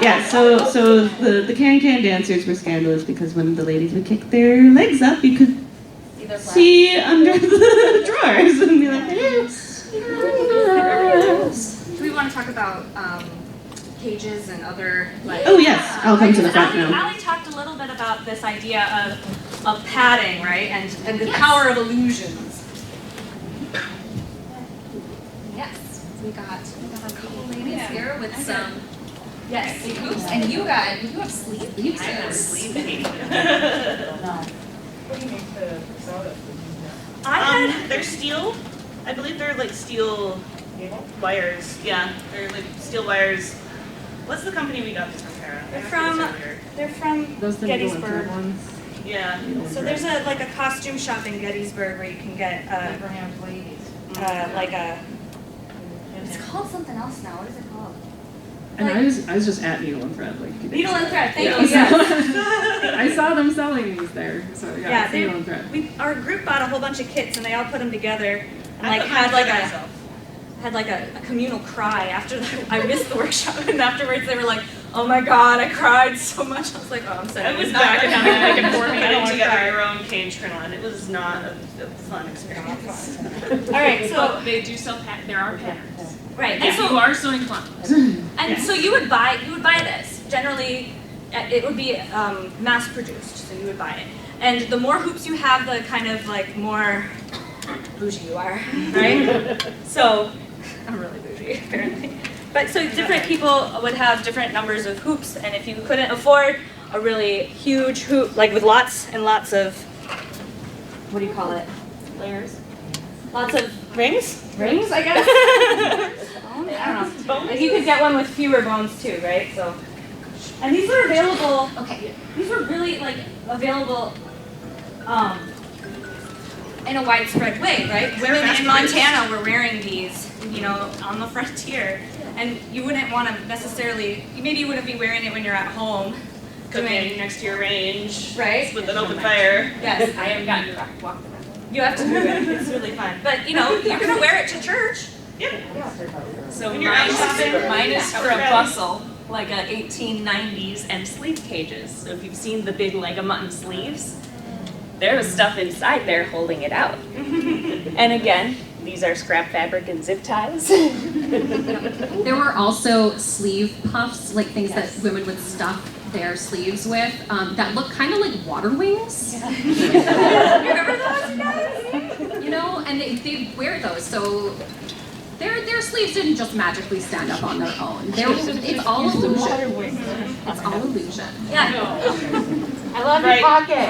Yeah, so the can dancers were scandalous because when the ladies would kick their legs up, you could see under the drawers and be like, yes. Do we want to talk about cages and other like? Oh yes, I'll come to the front now. Allie talked a little bit about this idea of padding, right? And the power of illusions. Yes, we got a couple ladies here with some Yes. big hoops, and you have sleeves. I have a sleeve hanging. What do you mean to soda? They're steel. I believe they're like steel wires. Yeah, they're like steel wires. What's the company we got this from, Kara? They're from Those the needle and Gettysburg. thread ones. Yeah. So there's a costume shop in Gettysburg where you can get Abraham's ladies. it's called something else now. What is it called? And I was just at Needle and Thread like 2 days Needle and ago. thread. Thank Yeah, you. so- Yes. I saw them selling these there. So yeah, Yeah, it's they- Needle and Thread. Our group bought a whole bunch of kits and they all put them together and I like put mine had like a communal cry after I missed the workshop, and afterwards they were like, "Oh my God, I cried so much." I was like, "Oh, I'm sorry." It was back and having like a putting together your own cage kernel, and it was not a fun experience. All right, so But they do sell there are patterns. right, and If you so are sewing clowns. and so you would buy this. Generally, it would be mass produced, so you would buy it. And the more hoops you have, the kind of like more bougie you are, right? So I'm really bougie, apparently. But so different people would have different numbers of hoops, and if you couldn't afford a really huge hoop, like with lots and lots of, what do you call it? Layers? Lots of rings? Rings, I guess? I don't know. Like you could get one with fewer bones too, right? So, and these were available, okay, these were really like available in a widespread way, right? Women in Montana were wearing these, you know, on the frontier. And you wouldn't want to necessarily, maybe you wouldn't be wearing it when you're at home. Cooking next to your range. Right? With an open fire. Yes. I have gotten walked around. You have to do it. It's really fun. But, you know, you can wear it to church. So When you're mine, out shopping, mine is for a bustle, like a 1890s, and sleeve cages. So if you've seen the big leg of mutton sleeves, there was stuff inside there holding it out. And again, these are scrap fabric and zip ties. There were also sleeve puffs, like things that women would stuff their sleeves with, that look kind of like water wings. You remember those, you guys? You know, and they'd wear those, so their sleeves didn't just magically stand up on their own. It's all illusion. It's all illusion. Yeah. I love your pocket.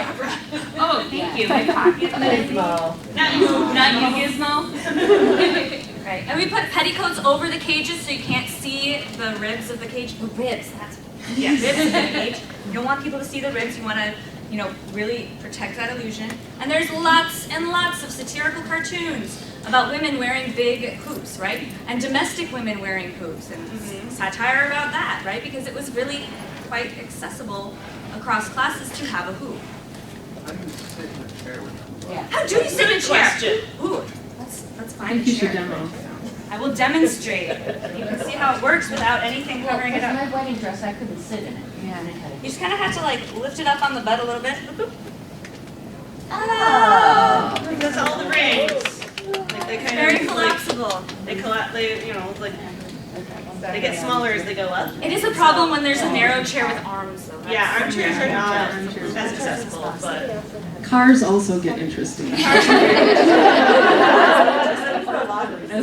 Oh, thank you. My pocket. Gizmo. Not you, Gizmo. Right. And we put petticoats over the cages so you can't see the ribs of the cage. The ribs, that's Yes. ribs of the cage. You don't want people to see the ribs. You want to, you know, really protect that illusion. And there's lots and lots of satirical cartoons about women wearing big hoops, right? And domestic women wearing hoops, and satire about that, right? Because it was really quite accessible across classes to have a hoop. How do you sit in a chair with them? How do you sit in a chair? Question. Ooh, let's find I think a you should chair. demo. I will demonstrate. You can see how it works without anything covering it up. My wedding dress, I couldn't sit in it. You just kind of have to like lift it up on the bed a little bit. Oh. Because all the rings, like they It's kind very of collapsible. they collapse. They, you know, like they get smaller as they go up. It is a problem when there's a narrow chair with arms, though. Yeah, armchairs are not as accessible, but Cars also get interesting. As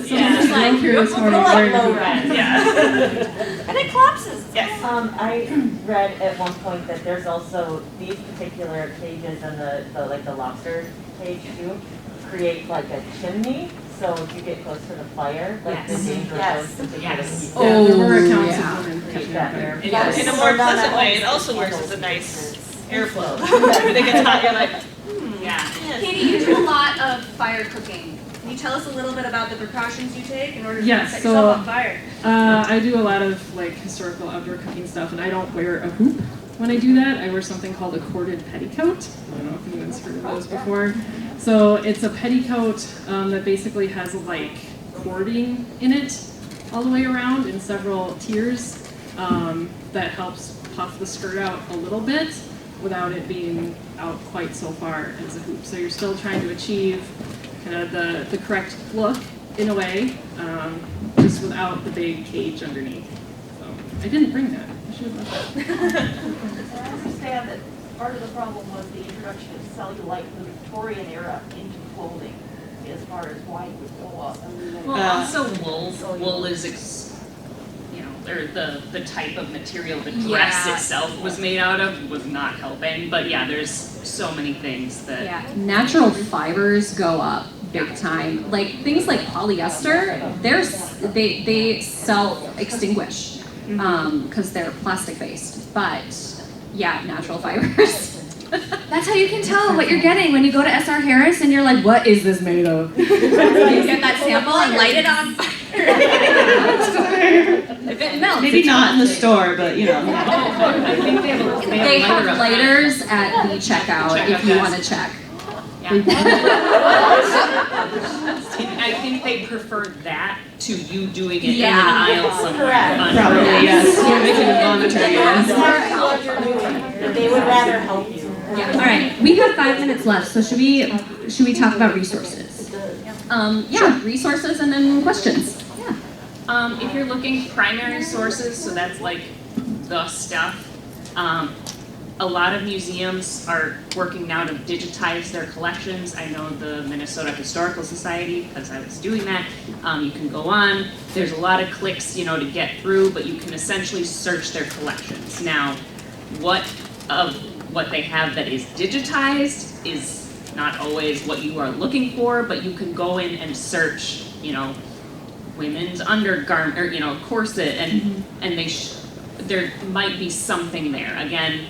someone Yeah. who drove here this morning wearing a hoop. yeah. And it collapses. Yes. I read at one point that there's also these particular cages and the lobster cage too create like a chimney. So if you get close to the fire, like the danger Yes. goes to get Yes. a Yeah, there were Oh, accounts yeah. of women keep catching that on fire. there. Yeah, in a more pleasant way, it also works as a nice airflow. When it gets hot, you're like, yeah. Katie, you do a lot of fire cooking. Can you tell us a little bit about the precautions you take in order to Yes, set so- yourself on fire? I do a lot of like historical outdoor cooking stuff, and I don't wear a hoop when I do that. I wear something called a corded petticoat. I don't know if anyone's heard of those before. So it's a petticoat that basically has like cording in it all the way around in several tiers that helps puff the skirt out a little bit without it being out quite so far as a hoop. So you're still trying to achieve kind of the correct look in a way, just without the big cage underneath. So I didn't bring that. I should have brought that. I understand that part of the problem was the introduction of cellulite in the Victorian era into clothing, as far as why it would go up. Well, also wool is, you know, or the type of material the dress Yeah. itself was made out of was not helping. But yeah, there's so many things that. Yeah, natural fibers go up big time. Like things like polyester, they self-extinguish because they're plastic based. But yeah, natural fibers. That's how you can tell what you're getting when you go to SR Harris and you're like, what is this made of? You get that sample and light it on fire. If it melts, Maybe it's not in the plastic. store, but you know. I think They have lighters at the checkout if you want to check. I think they preferred that to you doing it Yeah. in an aisle somewhere. Correct. Probably, yes. You're making a voluntary What you're doing, they would rather help you. All right, we have 5 minutes left, so should we talk about resources? Yeah, resources and then questions. If you're looking primary sources, so that's like the stuff. a lot of museums are working now to digitize their collections. I know the Minnesota Historical Society, because I was doing that. You can go on. There's a lot of clicks, you know, to get through, but you can essentially search their collections. Now, what they have that is digitized is not always what you are looking for, but you can go in and search, you know, women's undergarment, or, you know, corset, and there might be something there. Again,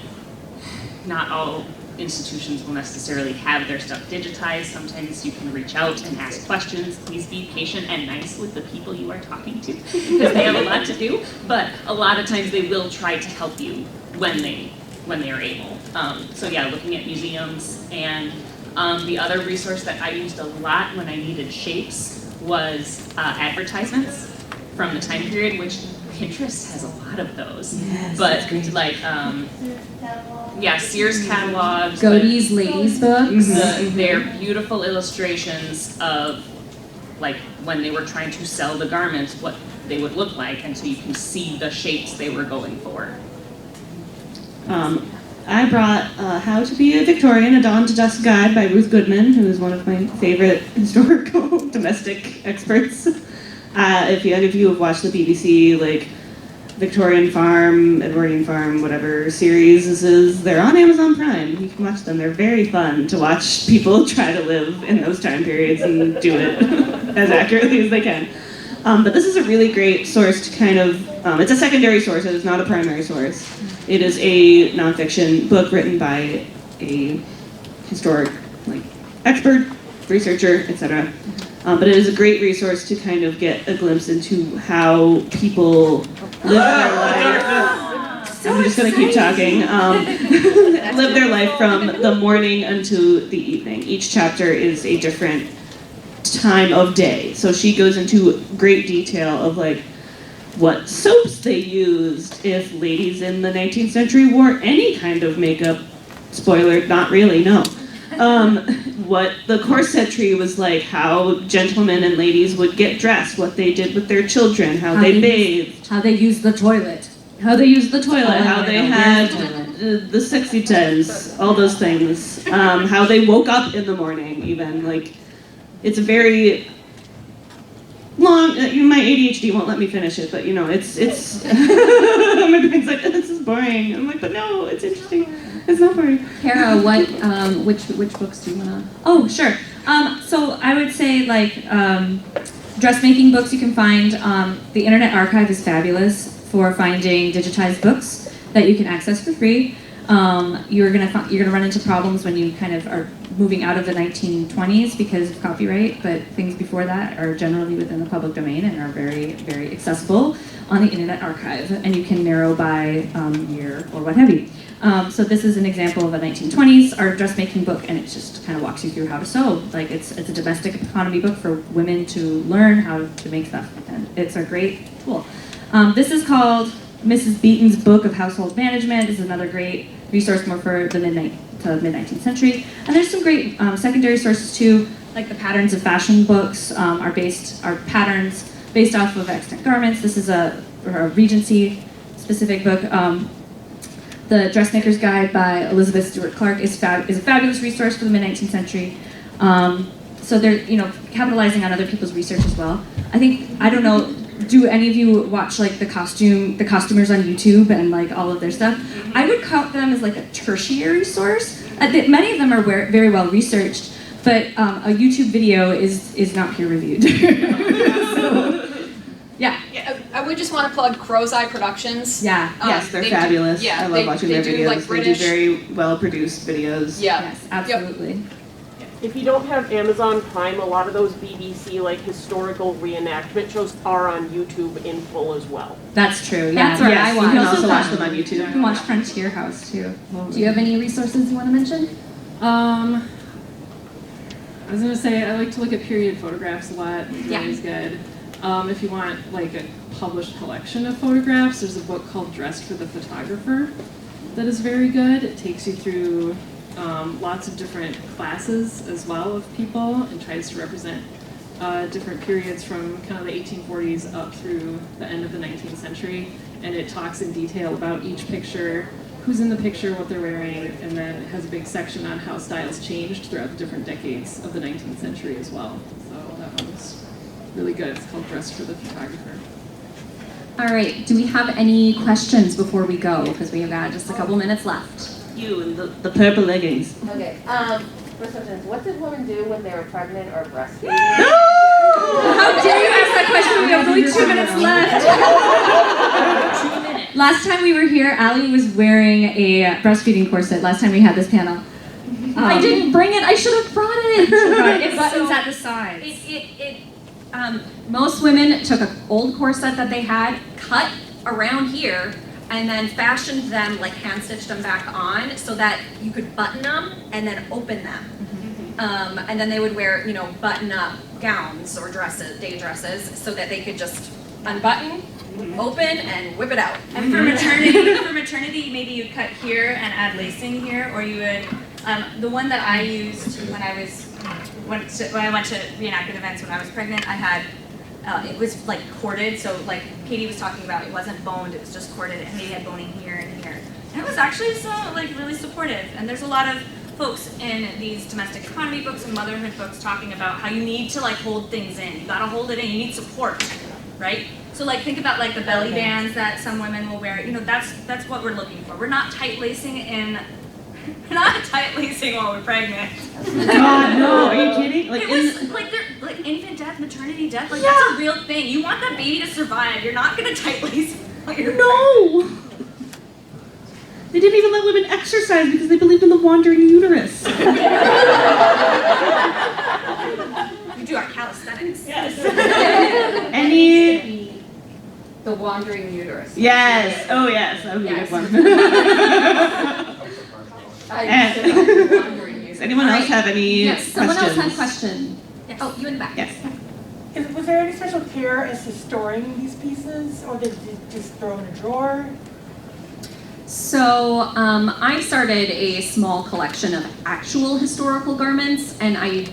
not all institutions will necessarily have their stuff digitized. Sometimes you can reach out and ask questions. Please be patient and nice with the people you are talking to, because they have a lot to do, but a lot of times they will try to help you when they are able. So yeah, looking at museums. And the other resource that I used a lot when I needed shapes was advertisements from the time period, which Pinterest has a lot of those. Yes, but like, yeah, Sears catalogs. Godey's ladies books. They're beautiful illustrations of like when they were trying to sell the garments, what they would look like, and so you can see the shapes they were going for. I brought How to Be a Victorian, A Dawn to Dusk Guide by Ruth Goodman, who is one of my favorite historical domestic experts. If any of you have watched the BBC, like, Victorian Farm, Edwardian Farm, whatever series this is, they're on Amazon Prime. You can watch them. They're very fun to watch people try to live in those time periods and do it as accurately as they can. But this is a really great source to kind of, it's a secondary source, it is not a primary source. It is a nonfiction book written by a historic expert, researcher, etc. But it is a great resource to kind of get a glimpse into how people live their life. I'm just going to keep talking. Live their life from the morning until the evening. Each chapter is a different time of day. So she goes into great detail of like what soaps they used, if ladies in the 19th century wore any kind of makeup. Spoiler, not really, no. What the corsetry was like, how gentlemen and ladies would get dressed, what they did with their children, how they bathed. How they used the toilet. How they used the toilet, how they had the sexy times, all those things. How they woke up in the morning even, like, it's a very long, my ADHD won't let me finish it, but you know, it's my brain's like, this is boring. I'm like, but no, it's interesting. It's not boring. Kara, which books do you wanna? Oh, sure. So I would say like dressmaking books you can find. The Internet Archive is fabulous for finding digitized books that you can access for free. You're gonna run into problems when you kind of are moving out of the 1920s because of copyright, but things before that are generally within the public domain and are very, very accessible on the Internet Archive, and you can narrow by year or what have you. So this is an example of a 1920s art dressmaking book, and it just kind of walks you through how to sew. Like it's a domestic economy book for women to learn how to make stuff, and it's a great tool. This is called Mrs. Beaton's Book of Household Management. This is another great resource more for the mid-19th century. And there's some great secondary sources too, like the Patterns of Fashion books are patterns based off of extant garments. This is a Regency specific book. The Dressmaker's Guide by Elizabeth Stewart Clark is a fabulous resource for the mid-19th century. So they're capitalizing on other people's research as well. I don't know, do any of you watch like the costumers on YouTube and like all of their stuff? I would count them as like a tertiary source. Many of them are very well researched, but a YouTube video is not peer reviewed. Yeah. I would just want to plug Crow's Eye Productions. Yeah. Yes, they're fabulous. I love watching their videos. Like they do very well produced videos. Yeah. Yes, absolutely. Yep. If you don't have Amazon Prime, a lot of those BBC like historical reenactment shows are on YouTube in full as well. That's true. Yeah. That's where I watch. You can also watch them on YouTube. You can watch Frontier House too. Do you have any resources you want to mention? I was gonna say I like to look at period photographs a lot. It's always good. If you want like a published collection of photographs, there's a book called Dressed for the Photographer that is very good. It takes you through lots of different classes as well of people and tries to represent different periods from kind of the 1840s up through the end of the 19th century. And it talks in detail about each picture, who's in the picture, what they're wearing, and then it has a big section on how styles changed throughout the different decades of the 19th century as well. So that one was really good. It's called Dress for the Photographer. All right, do we have any questions before we go? Because we have got just a couple minutes left. You and the purple leggings. Okay. First question is, what did women do when they were pregnant or breastfeeding? How dare you ask that question? We have only 2 minutes left. 2 minutes. Last time we were here, Allie was wearing a breastfeeding corset. Last time we had this panel. I didn't bring it. I should have brought it. It buttons at the sides. Most women took an old corset that they had, cut around here, and then fashioned them, like hand stitched them back on so that you could button them and then open them. And then they would wear, you know, button up gowns or dresses, day dresses, so that they could just unbutton, open, and whip it out. And for maternity, maybe you'd cut here and add lacing here, or you would. The one that I used when I went to reenactment events when I was pregnant, I had. It was like corded, so like Katie was talking about, it wasn't boned, it was just corded, and maybe had boning here and here. And it was actually so like really supportive. And there's a lot of folks in these domestic economy books and motherhood books talking about how you need to like hold things in. You gotta hold it in. You need support, right? So like think about like the belly bands that some women will wear. You know, that's what we're looking for. We're not tight lacing while we're pregnant. God, no, are you kidding? Like infant death, maternity death, like that's a real thing. You want that baby to survive. You're not gonna tight lace while you're pregnant. They didn't even let women exercise because they believed in the wandering uterus. We do our calisthenics. Yes. The wandering uterus. Yes. Oh, yes. That would be a good one. Does anyone else have any Yes, questions? someone else had a question. Yes. Oh, you in the back. Yes. Was there any special care as to storing these pieces, or did you just throw in a drawer? So I started a small collection of actual historical garments, and I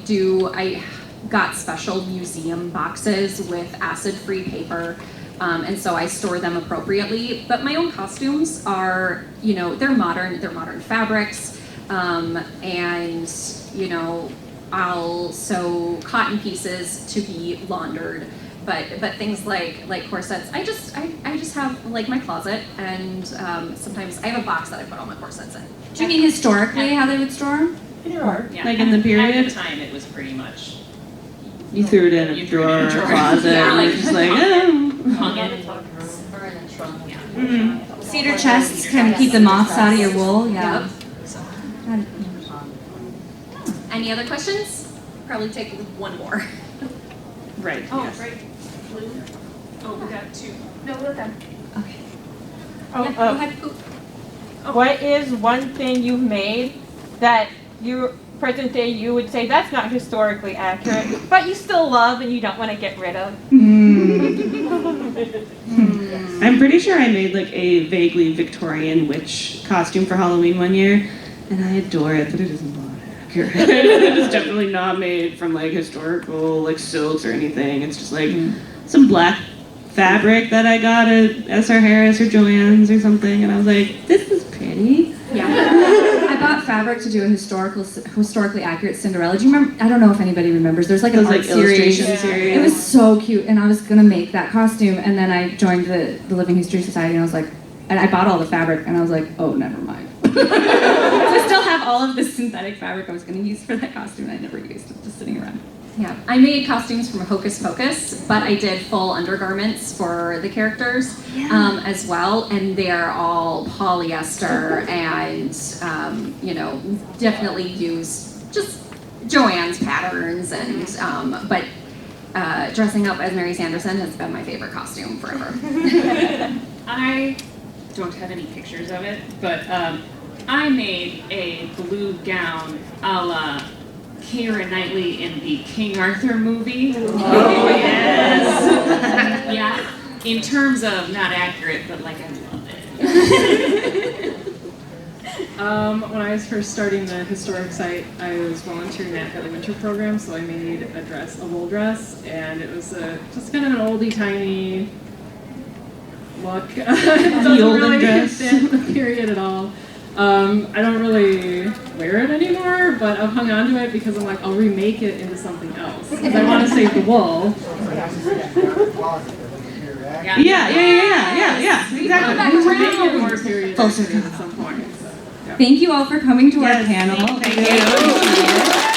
got special museum boxes with acid-free paper, and so I store them appropriately. But my own costumes are, you know, they're modern fabrics, and you know, I'll sew cotton pieces to be laundered. But things like corsets, I just have like my closet, and sometimes I have a box that I put all my corsets in. Do you mean historically how they would store them? Yeah. Like in the period? At the time, it was pretty much. You threw it in a drawer or a closet, and you're just like, hung it. Or in a trunk. Yeah. Mm-hmm. Cedar chests can keep the moths out of your wool. Yeah. Any other questions? Probably take one more. Right. Oh, yes. right. Blue. Oh, we got 2. No, we're done. Okay. Oh, Yeah, go ahead. What is one thing you've made that present day you would say that's not historically accurate, but you still love and you don't want to get rid of? I'm pretty sure I made like a vaguely Victorian witch costume for Halloween one year, and I adore it, but it is not accurate. It's definitely not made from like historical like silks or anything. It's just like some black fabric that I got at S.R. Harris or Joann's or something, and I was like, this is pretty. Yeah. I bought fabric to do a historically accurate Cinderella. Do you remember? I don't know if anybody remembers. There's like an art series. It was so cute, and I was gonna make that costume, and then I joined the Living History Society, and I was like, and I bought all the fabric, and I was like, oh, never mind. So I still have all of the synthetic fabric I was gonna use for that costume, and I never used it, just sitting around. Yeah, I made costumes from Hocus Pocus, but I did full undergarments for the characters as well, and they're all polyester and, you know, definitely use just Joann's patterns, and but dressing up as Mary Sanderson has been my favorite costume forever. I don't have any pictures of it, but I made a blue gown a la Keira Knightley in the King Arthur movie. Oh, yes. Yeah. In terms of not accurate, but like I love it. When I was first starting the historic site, I was volunteering at the winter program, so I made a wool dress, and it was just kind of an oldie-timey look. It doesn't really fit the period at all. I don't really wear it anymore, but I've hung on to it because I'm like, I'll remake it into something else. Because I want to save the wool. Yeah. Exactly. We're making it more period accurate at some point. So, yeah. Thank you all for coming to our Yes, panel. thank I really you. appreciate it.